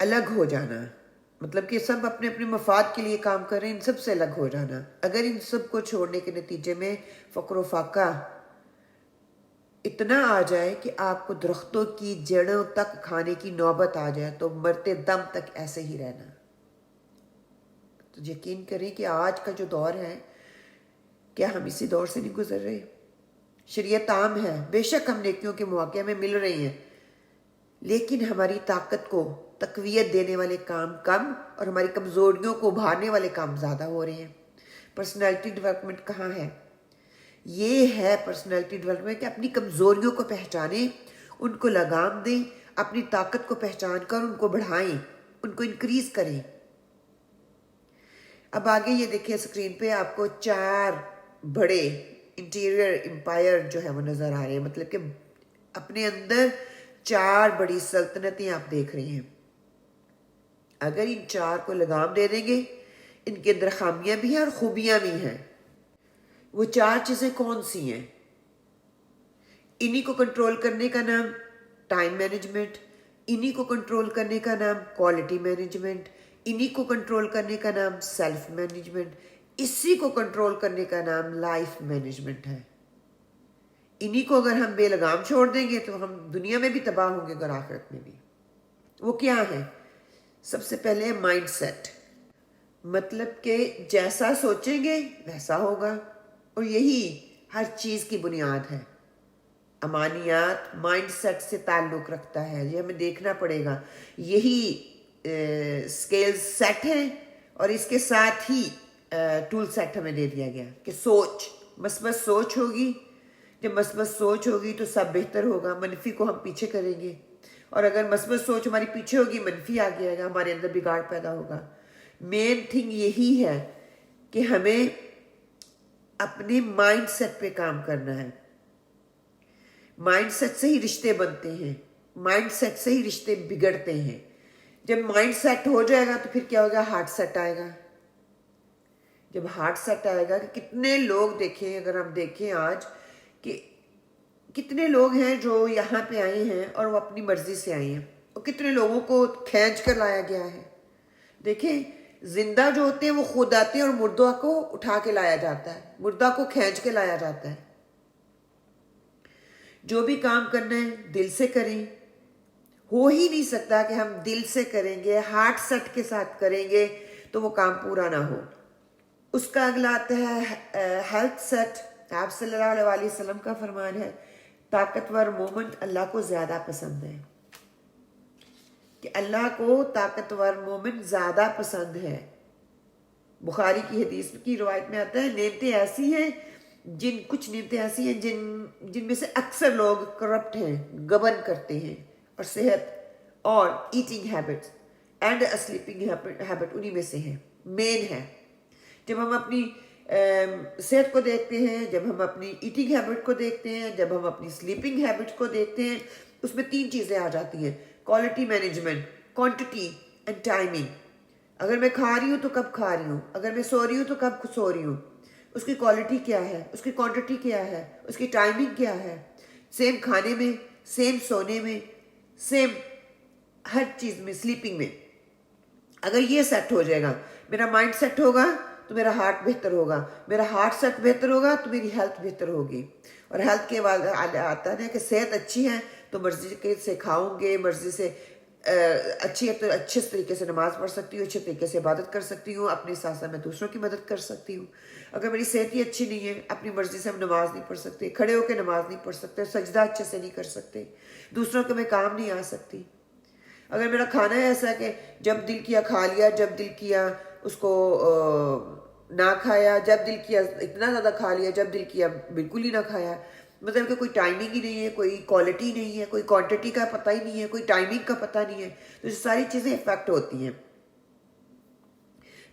الگ ہو جانا، مطلب کہ سب اپنے اپنے مفاد کے لیے کام کر رہے ہیں، ان سب سے الگ ہو جانا۔ اگر ان سب کو چھوڑنے کے نتیجے میں فقر و فاقہ اتنا آ جائے کہ آپ کو درختوں کی جڑوں تک کھانے کی نوبت آ جائے تو مرتے دم تک ایسے ہی رہنا۔ تو یقین کریں کہ آج کا جو دور ہے، کیا ہم اسی دور سے نہیں گزر رہے؟ شریعت عام ہے، بے شک ہم نیکیوں کے مواقع میں مل رہے ہیں، لیکن ہماری طاقت کو تقویت دینے والے کام کم اور ہماری کمزوریوں کو ابھارنے والے کام زیادہ ہو رہے ہیں۔ پرسنالٹی ڈیولپمنٹ کہاں ہے؟ یہ ہے پرسنالٹی ڈیولپمنٹ کہ اپنی کمزوریوں کو پہچانیں، ان کو لگام دیں، اپنی طاقت کو پہچان کر ان کو بڑھائیں، ان کو انکریز کریں۔ اب آگے یہ دیکھیں اسکرین پہ آپ کو 4 بڑے انٹیریئر امپائر جو ہے وہ نظر آ رہے ہیں، مطلب کہ اپنے اندر 4 بڑی سلطنتیں آپ دیکھ رہے ہیں۔ اگر ان 4 کو لگام دے دیں گے، ان کے اندر خامیاں بھی ہیں اور خوبیاں بھی ہیں۔ وہ 4 چیزیں کون سی ہیں؟ انہی کو کنٹرول کرنے کا نام ٹائم مینجمنٹ، انہی کو کنٹرول کرنے کا نام کوالٹی مینجمنٹ، انہی کو کنٹرول کرنے کا نام سیلف مینجمنٹ، اسی کو کنٹرول کرنے کا نام لائف مینجمنٹ ہے۔ انہی کو اگر ہم بے لگام چھوڑ دیں گے تو ہم دنیا میں بھی تباہ ہوں گے اور آخرت میں بھی۔ وہ کیا ہے؟ سب سے پہلے مائنڈ سیٹ، مطلب کہ جیسا سوچیں گے ویسا ہوگا، اور یہی ہر چیز کی بنیاد ہے۔ امانیات مائنڈ سیٹ سے تعلق رکھتا ہے، یہ ہمیں دیکھنا پڑے گا۔ یہی اسکیل سیٹ ہے اور اس کے ساتھ ہی ٹول سیٹ ہمیں دے دیا گیا کہ سوچ، مثبت سوچ ہوگی، جب مثبت سوچ ہوگی تو سب بہتر ہوگا، منفی کو ہم پیچھے کریں گے، اور اگر مثبت سوچ ہماری پیچھے ہوگی منفی آگے آئے گا، ہمارے اندر بگاڑ پیدا ہوگا۔ مین تھنگ یہی ہے کہ ہمیں اپنے مائنڈ سیٹ پہ کام کرنا ہے. مائنڈ سیٹ سے ہی رشتے بنتے ہیں, مائنڈ سیٹ سے ہی رشتے بگڑتے ہیں. جب مائنڈ سیٹ ہو جائے گا تو پھر کیا ہوگا, ہارٹ سیٹ آئے گا. جب ہارٹ سیٹ آئے گا, کہ کتنے لوگ دیکھیں, اگر ہم دیکھیں آج کہ کتنے لوگ ہیں جو یہاں پہ آئے ہیں اور وہ اپنی مرضی سے آئے ہیں, اور کتنے لوگوں کو کھینچ کر لایا گیا ہے. دیکھیں زندہ جو ہوتے ہیں وہ خود آتے ہیں اور مردہ کو اٹھا کے لایا جاتا ہے, مردہ کو کھینچ کے لایا جاتا ہے. جو بھی کام کرنا ہے دل سے کریں. ہو ہی نہیں سکتا کہ ہم دل سے کریں گے, ہارٹ سیٹ کے ساتھ کریں گے تو وہ کام پورا نہ ہو. اس کا اگلا آتا ہے ہیلتھ سیٹ. آپ صلی اللہ علیہ وسلم کا فرمان ہے, طاقتور مومن اللہ کو زیادہ پسند ہے, کہ اللہ کو طاقتور مومن زیادہ پسند ہے. بخاری کی حدیث کی روایت میں آتا ہے, نعمتیں ایسی ہیں کچھ نعمتیں ایسی ہیں جن میں سے اکثر لوگ کرپٹ ہیں, گبن کرتے ہیں, اور صحت اور eating habits and sleeping habit انہی میں سے ہے, مین ہے. جب ہم اپنی صحت کو دیکھتے ہیں, جب ہم اپنی ایٹنگ ہیبٹ کو دیکھتے ہیں, جب ہم اپنی سلیپنگ ہیبٹ کو دیکھتے ہیں, اس میں 3 چیزیں آ جاتی ہیں, quality management, quantity and timing. اگر میں کھا رہی ہوں تو کب کھا رہی ہوں, اگر میں سو رہی ہوں تو کب سو رہی ہوں, اس کی کوالٹی کیا ہے, اس کی کوانٹٹی کیا ہے, اس کی ٹائمنگ کیا ہے. سیم کھانے میں, سیم سونے میں, سیم ہر چیز میں, سلیپنگ میں. اگر یہ سیٹ ہو جائے گا, میرا مائنڈ سیٹ ہوگا تو میرا ہارٹ بہتر ہوگا, میرا ہارٹ سیٹ بہتر ہوگا تو میری ہیلتھ بہتر ہوگی. اور ہیلتھ کے بعد آتا ہے کہ صحت اچھی ہے تو مرضی سے کھاؤں گے, مرضی سے اچھی ہے تو اچھے طریقے سے نماز پڑھ سکتی ہوں, اچھے طریقے سے عبادت کر سکتی ہوں, اپنے ساتھ ساتھ میں دوسروں کی مدد کر سکتی ہوں. اگر میری صحت ہی اچھی نہیں ہے, اپنی مرضی سے ہم نماز نہیں پڑھ سکتے, کھڑے ہو کے نماز نہیں پڑھ سکتے, سجدہ اچھے سے نہیں کر سکتے, دوسروں کے میں کام نہیں آ سکتی. اگر میرا کھانا ہے ایسا کہ جب دل کیا کھا لیا, جب دل کیا اس کو نہ کھایا, جب دل کیا اتنا زیادہ کھا لیا, جب دل کیا بالکل ہی نہ کھایا, مطلب کہ کوئی ٹائمنگ ہی نہیں ہے, کوئی کوالٹی نہیں ہے, کوئی کوانٹٹی کا پتہ ہی نہیں ہے, کوئی ٹائمنگ کا پتہ نہیں ہے, تو یہ ساری چیزیں افیکٹ ہوتی ہیں.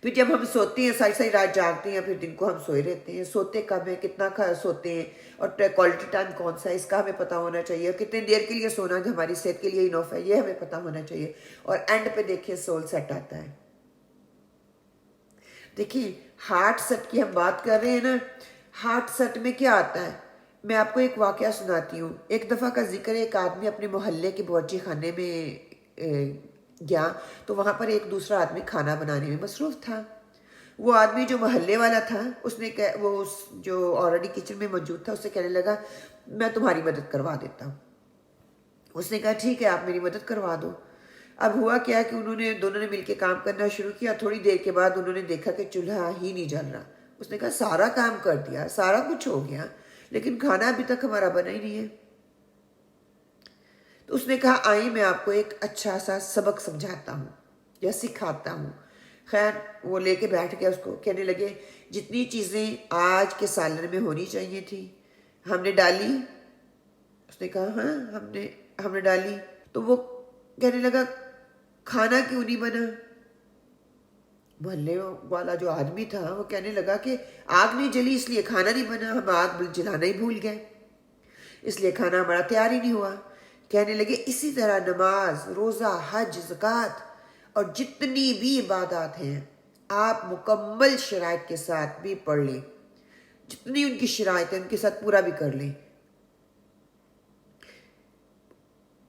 پھر جب ہم سوتے ہیں, ساری رات جاگتے ہیں, پھر دن کو ہم سوئے رہتے ہیں. سوتے کب ہیں, کتنا سوتے ہیں, اور کوالٹی ٹائم کون سا ہے, اس کا ہمیں پتہ ہونا چاہیے. اور کتنے دیر کے لیے سونا جو ہماری صحت کے لیے انف ہے, یہ ہمیں پتہ ہونا چاہیے. اور اینڈ پہ دیکھیں سول سیٹ آتا ہے. دیکھیں ہارٹ سیٹ کی ہم بات کر رہے ہیں نا, ہارٹ سیٹ میں کیا آتا ہے, میں آپ کو ایک واقعہ سناتی ہوں. ایک دفعہ کا ذکر ہے, ایک آدمی اپنے محلے کے باورچی خانے میں گیا تو وہاں پر ایک دوسرا آدمی کھانا بنانے میں مصروف تھا. وہ آدمی جو محلے والا تھا, اس نے وہ جو آلریڈی کچن میں موجود تھا, اس سے کہنے لگا میں تمہاری مدد کروا دیتا ہوں. اس نے کہا ٹھیک ہے آپ میری مدد کروا دو. اب ہوا کیا کہ دونوں نے مل کے کام کرنا شروع کیا. تھوڑی دیر کے بعد انہوں نے دیکھا کہ چولہا ہی نہیں جل رہا. اس نے کہا سارا کام کر دیا, سارا کچھ ہو گیا, لیکن کھانا ابھی تک ہمارا بنا ہی نہیں ہے. تو اس نے کہا آئیں میں آپ کو ایک اچھا سا سبق سمجھاتا ہوں یا سکھاتا ہوں. خیر وہ لے کے بیٹھ گیا, اس کو کہنے لگے جتنی چیزیں آج کے سالن میں ہونی چاہیے تھی ہم نے ڈالی. اس نے کہا ہاں ہم نے ڈالی. تو وہ کہنے لگا کھانا کیوں نہیں بنا. محلے والا جو آدمی تھا وہ کہنے لگا کہ آگ نہیں جلی اس لیے کھانا نہیں بنا, ہم آگ جلانا ہی بھول گئے اس لیے کھانا ہمارا تیار ہی نہیں ہوا. کہنے لگے اسی طرح نماز, روزہ, حج, زکوٰۃ اور جتنی بھی عبادات ہیں آپ مکمل شرائط کے ساتھ بھی پڑھ لیں, جتنی ان کی شرائط ہیں ان کے ساتھ پورا بھی کر لیں,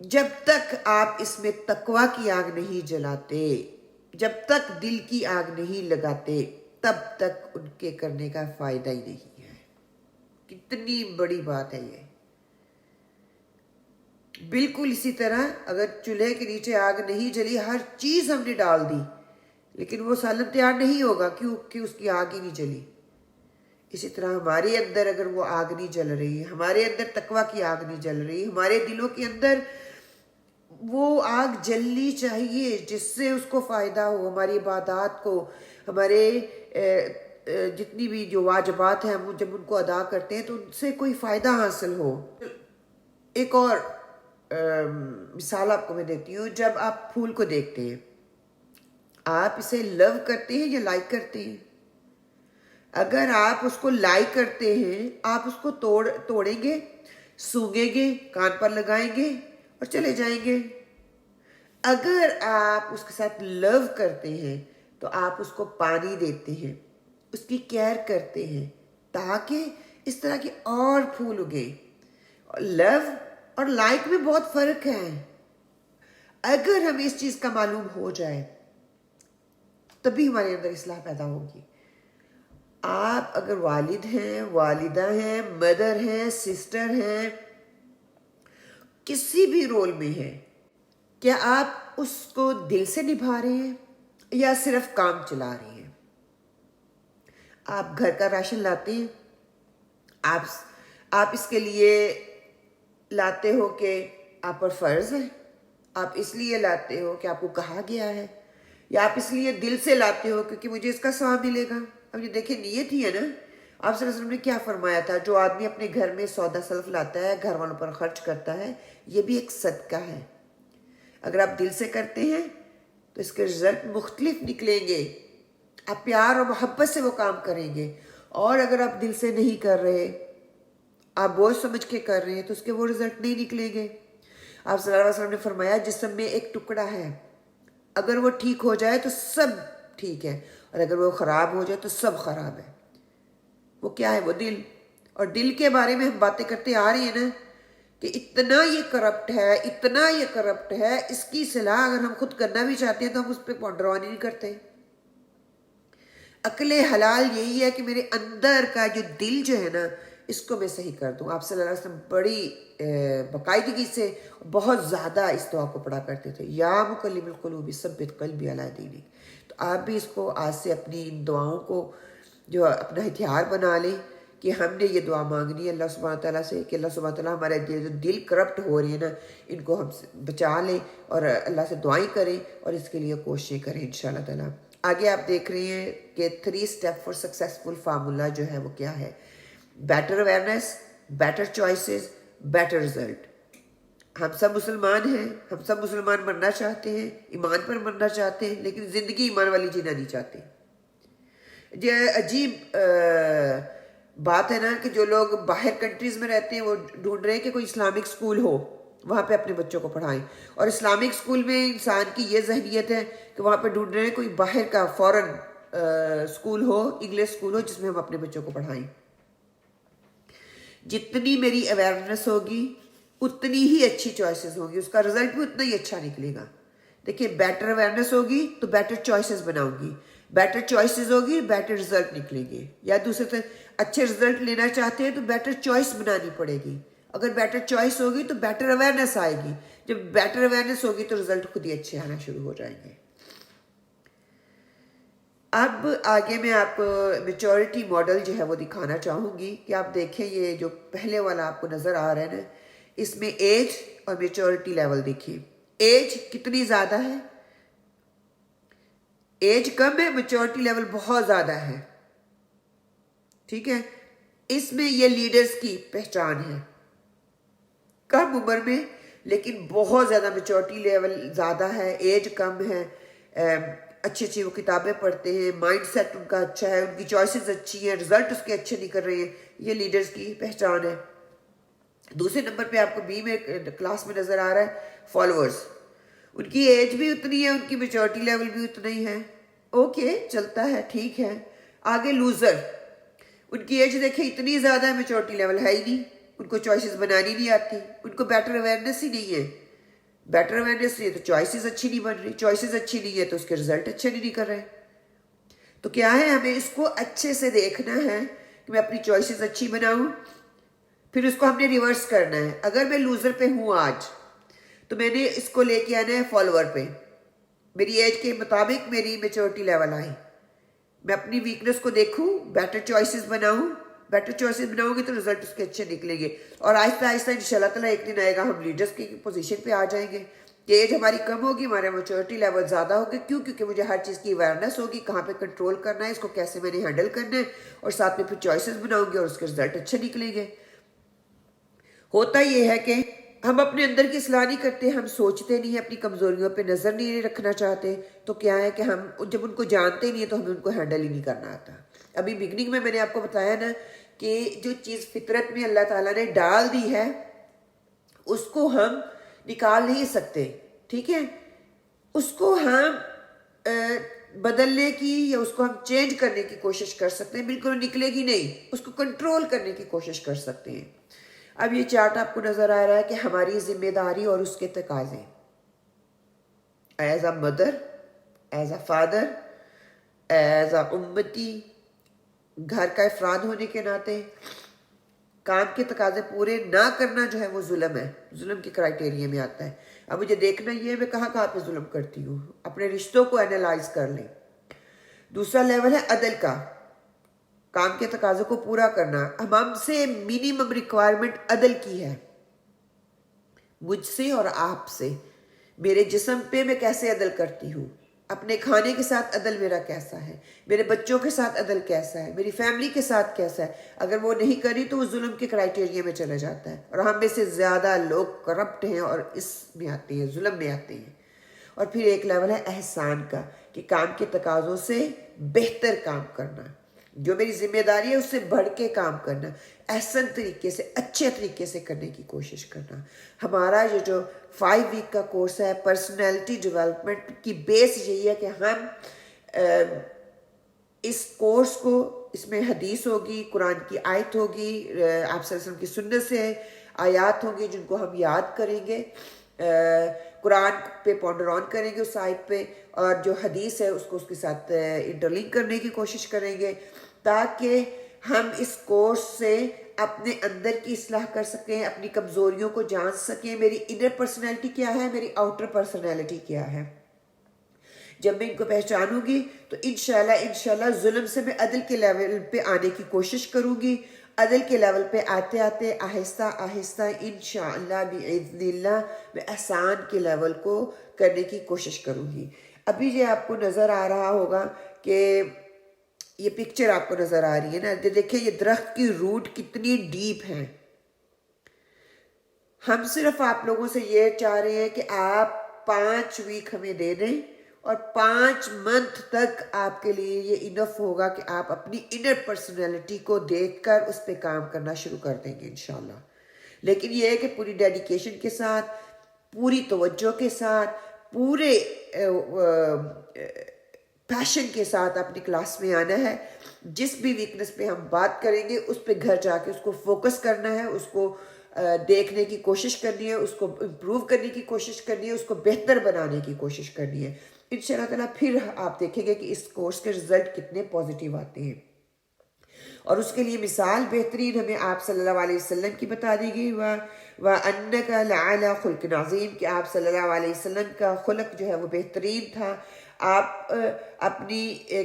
جب تک آپ اس میں تقویٰ کی آگ نہیں جلاتے, جب تک دل کی آگ نہیں لگاتے, تب تک ان کے کرنے کا فائدہ ہی نہیں ہے. کتنی بڑی بات ہے یہ. بالکل اسی طرح اگر چولہے کے نیچے آگ نہیں جلی, ہر چیز ہم نے ڈال دی, لیکن وہ سالن تیار نہیں ہوگا کیونکہ اس کی آگ ہی نہیں جلی. اسی طرح ہمارے اندر اگر وہ آگ نہیں جل رہی, ہمارے اندر تقویٰ کی آگ نہیں جل رہی, ہمارے دلوں کے اندر وہ آگ جلنی چاہیے جس سے اس کو فائدہ ہو, ہماری عبادات کو, ہمارے جتنی بھی جو واجبات ہیں ہم جب ان کو ادا کرتے ہیں تو ان سے کوئی فائدہ حاصل ہو. ایک اور مثال آپ کو میں دیتی ہوں. جب آپ پھول کو دیکھتے ہیں, آپ اسے لو کرتے ہیں یا لائک کرتے ہیں؟ اگر آپ اس کو لائک کرتے ہیں آپ اس کو توڑیں گے، سونگیں گے، کان پر لگائیں گے اور چلے جائیں گے۔ اگر آپ اس کے ساتھ لو کرتے ہیں تو آپ اس کو پانی دیتے ہیں، اس کی کیئر کرتے ہیں تاکہ اس طرح کے اور پھول اگیں۔ لو اور لائک میں بہت فرق ہے۔ اگر ہمیں اس چیز کا معلوم ہو جائے تبھی ہمارے اندر اصلاح پیدا ہوگی۔ آپ اگر والد ہیں، والدہ ہیں، مدر ہیں، سسٹر ہیں، کسی بھی رول میں ہیں، کیا آپ اس کو دل سے نبھا رہے ہیں یا صرف کام چلا رہے ہیں؟ آپ گھر کا راشن لاتے ہیں، آپ اس کے لیے لاتے ہو کہ آپ پر فرض ہے، آپ اس لیے لاتے ہو کہ آپ کو کہا گیا ہے، یا آپ اس لیے دل سے لاتے ہو کیونکہ مجھے اس کا ثواب ملے گا؟ اب یہ دیکھیں نیت ہی ہے نا۔ آپ صلی اللہ علیہ وسلم نے کیا فرمایا تھا؟ جو آدمی اپنے گھر میں سودا سلف لاتا ہے، گھر والوں پر خرچ کرتا ہے، یہ بھی ایک صدقہ ہے۔ اگر آپ دل سے کرتے ہیں تو اس کے رزلٹ مختلف نکلیں گے، آپ پیار اور محبت سے وہ کام کریں گے۔ اور اگر آپ دل سے نہیں کر رہے، آپ بوجھ سمجھ کے کر رہے ہیں، تو اس کے وہ رزلٹ نہیں نکلیں گے۔ آپ صلی اللہ علیہ وسلم نے فرمایا جسم میں ایک ٹکڑا ہے، اگر وہ ٹھیک ہو جائے تو سب ٹھیک ہے، اور اگر وہ خراب ہو جائے تو سب خراب ہے۔ وہ کیا ہے؟ وہ دل۔ اور دل کے بارے میں ہم باتیں کرتے آ رہی ہیں نا کہ اتنا یہ کرپٹ ہے، اتنا یہ کرپٹ ہے، اس کی اصلاح اگر ہم خود کرنا بھی چاہتے ہیں تو ہم اس پہ پونڈروانی نہیں کرتے۔ عقل حلال یہی ہے کہ میرے اندر کا جو دل جو ہے نا اس کو میں صحیح کر دوں۔ آپ صلی اللہ علیہ وسلم بڑی باقاعدگی سے بہت زیادہ اس دعا کو پڑھا کرتے تھے، یا مقلب القلوب ثبت قلبی علی دینک۔ تو آپ بھی اس کو آج سے اپنی ان دعاؤں کو جو اپنا ہتھیار بنا لیں کہ ہم نے یہ دعا مانگنی ہے اللہ سبحانہ تعالیٰ سے کہ اللہ سبحانہ تعالیٰ ہمارے جو دل کرپٹ ہو رہی ہے نا ان کو ہم سے بچا لیں، اور اللہ سے دعائیں کریں اور اس کے لیے کوششیں کریں انشاءاللہ تعالیٰ۔ آگے آپ دیکھ رہی ہیں کہ 3 اسٹیپ فار سکسیسفل فارمولا جو ہے وہ کیا ہے؟ Better awareness, better choices, better result. ہم سب مسلمان ہیں، ہم سب مسلمان بننا چاہتے ہیں، ایمان پر مرنا چاہتے ہیں، لیکن زندگی ایمان والی جینا نہیں چاہتے۔ یہ عجیب بات ہے نا کہ جو لوگ باہر کنٹریز میں رہتے ہیں وہ ڈھونڈ رہے ہیں کہ کوئی اسلامک سکول ہو، وہاں پہ اپنے بچوں کو پڑھائیں، اور اسلامک سکول میں انسان کی یہ ذہنیت ہے کہ وہاں پہ ڈھونڈ رہے ہیں کوئی باہر کا فورن سکول ہو، انگلش سکول ہو جس میں ہم اپنے بچوں کو پڑھائیں۔ جتنی میری اویئرنیس ہوگی اتنی ہی اچھی چوائسیز ہوگی، اس کا رزلٹ بھی اتنا ہی اچھا نکلے گا۔ دیکھیں بیٹر اویئرنیس ہوگی تو بیٹر چوائسیز بناؤں گی، بیٹر چوائسیز ہوگی بیٹر رزلٹ نکلیں گے۔ یا دوسرے طرح اچھے رزلٹ لینا چاہتے ہیں تو بیٹر چوائس بنانی پڑے گی، اگر بیٹر چوائس ہوگی تو بیٹر اویئرنیس آئے گی، جب بیٹر اویئرنیس ہوگی تو رزلٹ خود ہی اچھے آنا شروع ہو جائیں گے۔ اب آگے میں آپ کو میچورٹی ماڈل جو ہے وہ دکھانا چاہوں گی کہ آپ دیکھیں یہ جو پہلے والا آپ کو نظر آ رہا ہے نا اس میں ایج اور میچورٹی لیول دیکھیں۔ ایج کتنی زیادہ ہے؟ ایج کم ہے، میچورٹی لیول بہت زیادہ ہے، ٹھیک ہے؟ اس میں یہ لیڈرز کی پہچان ہے، کم عمر میں لیکن بہت زیادہ میچورٹی لیول زیادہ ہے، ایج کم ہے، اچھی اچھی وہ کتابیں پڑھتے ہیں، مائنڈ سیٹ ان کا اچھا ہے، ان کی چوائسز اچھی ہیں، رزلٹ اس کے اچھے نکل رہے ہیں، یہ لیڈرز کی پہچان ہے۔ دوسرے نمبر پہ آپ کو بی میں کلاس میں نظر آ رہا ہے فالوورز، ان کی ایج بھی اتنی ہے، ان کی میچورٹی لیول بھی اتنا ہی ہے، اوکے چلتا ہے، ٹھیک ہے۔ آگے لوزر، ان کی ایج دیکھیں اتنی زیادہ ہے، میچورٹی لیول ہے ہی نہیں، ان کو چوائسز بنانی نہیں آتی، ان کو بیٹر اویئرنیس ہی نہیں ہے، بیٹر اویئرنیس نہیں ہے تو چوائسز اچھی نہیں بن رہی، چوائسز اچھی نہیں ہے تو اس کے رزلٹ اچھے نہیں نکل رہے۔ تو کیا ہے، ہمیں اس کو اچھے سے دیکھنا ہے کہ میں اپنی چوائسز اچھی بناؤں، پھر اس کو ہم نے ریورس کرنا ہے۔ اگر میں لوزر پہ ہوں آج تو میں نے اس کو لے کے آنا ہے فالوور پہ، میری ایج کے مطابق میری میچورٹی لیول آئے، میں اپنی ویکنس کو دیکھوں، بیٹر چوائسز بناؤں، بیٹر چوائسز بناؤں گے تو رزلٹ اس کے اچھے نکلیں گے، اور آہستہ آہستہ انشاءاللہ تعالیٰ ایک دن آئے گا ہم لیڈرز کی پوزیشن پہ آ جائیں گے کہ ایج ہماری کم ہوگی، ہمارا میچورٹی لیول زیادہ ہوگی، کیونکہ مجھے ہر چیز کی اویئرنیس ہوگی، کہاں پہ کنٹرول کرنا ہے، اس کو کیسے میں نے ہینڈل کرنا ہے، اور ساتھ میں پھر چوائسز بناؤں گے اور اس کے رزلٹ اچھے نکلیں گے۔ ہوتا یہ ہے کہ ہم اپنے اندر کی اصلاح نہیں کرتے، ہم سوچتے نہیں ہیں، اپنی کمزوریوں پہ نظر نہیں رکھنا چاہتے، تو کیا ہے کہ ہم جب ان کو جانتے نہیں ہیں تو ہمیں ان کو ہینڈل ہی نہیں کرنا آتا۔ ابھی بگننگ میں نے آپ کو بتایا نا کہ جو چیز فطرت میں اللہ تعالیٰ نے ڈال دی ہے اس کو ہم نکال نہیں سکتے، ٹھیک ہے، اس کو ہم بدلنے کی یا اس کو ہم چینج کرنے کی کوشش کر سکتے ہیں، بالکل نکلے گی نہیں، اس کو کنٹرول کرنے کی کوشش کر سکتے ہیں۔ اب یہ چارٹ آپ کو نظر آ رہا ہے کہ ہماری ذمہ داری اور اس کے تقاضے، as a mother, as a father, as a امتی، گھر کا افراد ہونے کے ناطے کام کے تقاضے پورے نہ کرنا جو ہے وہ ظلم ہے، ظلم کے کرائٹیریا میں آتا ہے۔ اب مجھے دیکھنا یہ ہے میں کہاں کہاں پہ ظلم کرتی ہوں، اپنے رشتوں کو اینالائز کر لیں۔ دوسرا لیول ہے عدل کا، کام کے تقاضوں کو پورا کرنا۔ ہم سے منیمم ریکوائرمنٹ عدل کی ہے، مجھ سے اور آپ سے، میرے جسم پہ میں کیسے عدل کرتی ہوں، اپنے کھانے کے ساتھ عدل میرا کیسا ہے، میرے بچوں کے ساتھ عدل کیسا ہے، میری فیملی کے ساتھ کیسا ہے۔ اگر وہ نہیں کری تو وہ ظلم کے کرائٹیریا میں چلا جاتا ہے، اور ہم میں سے زیادہ لوگ کرپٹ ہیں اور اس میں آتے ہیں، ظلم میں آتے ہیں۔ اور پھر ایک لیول ہے احسان کا، کہ کام کے تقاضوں سے بہتر کام کرنا، جو میری ذمہ داری ہے اس سے بڑھ کے کام کرنا، احسن طریقے سے، اچھے طریقے سے کرنے کی کوشش کرنا۔ ہمارا یہ جو 5 ویک کا کورس ہے پرسنالٹی ڈیولپمنٹ کی بیس یہی ہے کہ ہم اس کورس کو، اس میں حدیث ہوگی، قرآن کی آیت ہوگی، آپ صلی اللہ علیہ وسلم کی سنت سے آیات ہوں گی جن کو ہم یاد کریں گے، قرآن پہ پونڈر آن کریں گے اس آیت پہ، اور جو حدیث ہے اس کو اس کے ساتھ انٹرلنک کرنے کی کوشش کریں گے، تاکہ ہم اس کورس سے اپنے اندر کی اصلاح کر سکیں، اپنی کمزوریوں کو جان سکیں، میری انر پرسنالٹی کیا ہے، میری آؤٹر پرسنالٹی کیا ہے۔ جب میں ان کو پہچانوں گی تو انشاءاللہ ظلم سے میں عدل کے لیول پہ آنے کی کوشش کروں گی، عدل کے لیول پہ آتے آتے آہستہ آہستہ انشاءاللہ بإذن اللہ میں احسان کے لیول کو کرنے کی کوشش کروں گی۔ ابھی یہ آپ کو نظر آ رہا ہوگا کہ یہ پکچر آپ کو نظر آ رہی ہے نا، دیکھیں یہ درخت کی روٹ کتنی ڈیپ ہیں۔ ہم صرف آپ لوگوں سے یہ چاہ رہے ہیں کہ آپ 5 ویک ہمیں دے دیں، اور 5 منتھ تک آپ کے لیے یہ انف ہوگا کہ آپ اپنی انر پرسنالٹی کو دیکھ کر اس پہ کام کرنا شروع کر دیں گے انشاءاللہ۔ لیکن یہ ہے کہ پوری ڈیڈیکیشن کے ساتھ، پوری توجہ کے ساتھ، پورے پیشن کے ساتھ اپنی کلاس میں آنا ہے۔ جس بھی ویکنس پہ ہم بات کریں گے اس پہ گھر جا کے اس کو فوکس کرنا ہے، اس کو دیکھنے کی کوشش کرنی ہے، اس کو امپروو کرنے کی کوشش کرنی ہے، اس کو بہتر بنانے کی کوشش کرنی ہے۔ انشاءاللہ تعالیٰ پھر آپ دیکھیں گے کہ اس کورس کے رزلٹ کتنے پازیٹیو آتے ہیں، اور اس کے لیے مثال بہترین ہمیں آپ صلی اللہ علیہ وسلم کی بتا دی گئی، وَأَنَّكَ لَعَلَىٰ خُلْقٍ عَظِيمٍ، کہ آپ صلی اللہ علیہ وسلم کا خلق جو ہے وہ بہترین تھا۔ آپ اپنی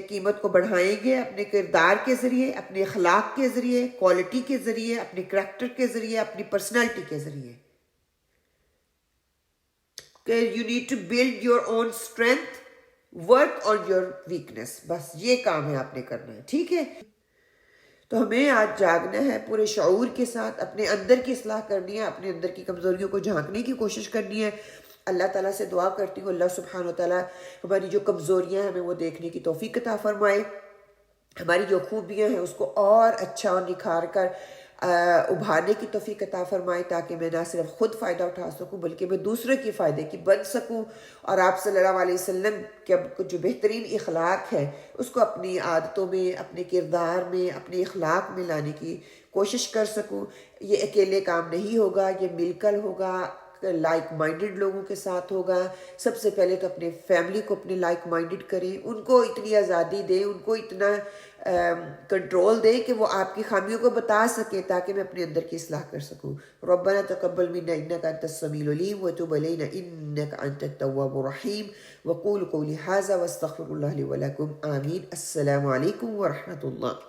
قیمت کو بڑھائیں گے اپنے کردار کے ذریعے، اپنے اخلاق کے ذریعے، کوالٹی کے ذریعے، اپنے کریکٹر کے ذریعے، اپنی پرسنالٹی کے ذریعے۔ کہ you need to build your own strength, work on your weakness، بس یہ کام ہے آپ نے کرنا ہے، ٹھیک ہے؟ تو ہمیں آج جاگنا ہے پورے شعور کے ساتھ، اپنے اندر کی اصلاح کرنی ہے، اپنے اندر کی کمزوریوں کو جھانکنے کی کوشش کرنی ہے۔ اللہ تعالیٰ سے دعا کرتی ہوں اللہ سبحانہ وتعالیٰ ہماری جو کمزوریاں ہیں ہمیں وہ دیکھنے کی توفیق عطا فرمائے، ہماری جو خوبیاں ہیں اس کو اور اچھا اور نکھار کر ابھارنے کی توفیق عطا فرمائے، تاکہ میں نہ صرف خود فائدہ اٹھا سکوں بلکہ میں دوسرے کی فائدے کی بن سکوں، اور آپ صلی اللہ علیہ وسلم کے جو بہترین اخلاق ہے اس کو اپنی عادتوں میں، اپنے کردار میں، اپنے اخلاق میں لانے کی کوشش کر سکوں۔ یہ اکیلے کام نہیں ہوگا، یہ مل کر ہوگا، لائک مائنڈڈ لوگوں کے ساتھ ہوگا۔ سب سے پہلے تو اپنے فیملی کو اپنے لائک مائنڈڈ کریں، ان کو اتنی آزادی دیں، ان کو اتنا کنٹرول دیں کہ وہ آپ کی خامیوں کو بتا سکیں، تاکہ میں اپنے اندر کی اصلاح کر سکوں۔ ربنا تقبل منا انک انت السمیع العلیم وتب علینا انک انت التواب الرحیم، وقولوا قولی ھذا واستغفر اللہ لی ولکم، آمین۔ السلام علیکم ورحمۃ اللہ۔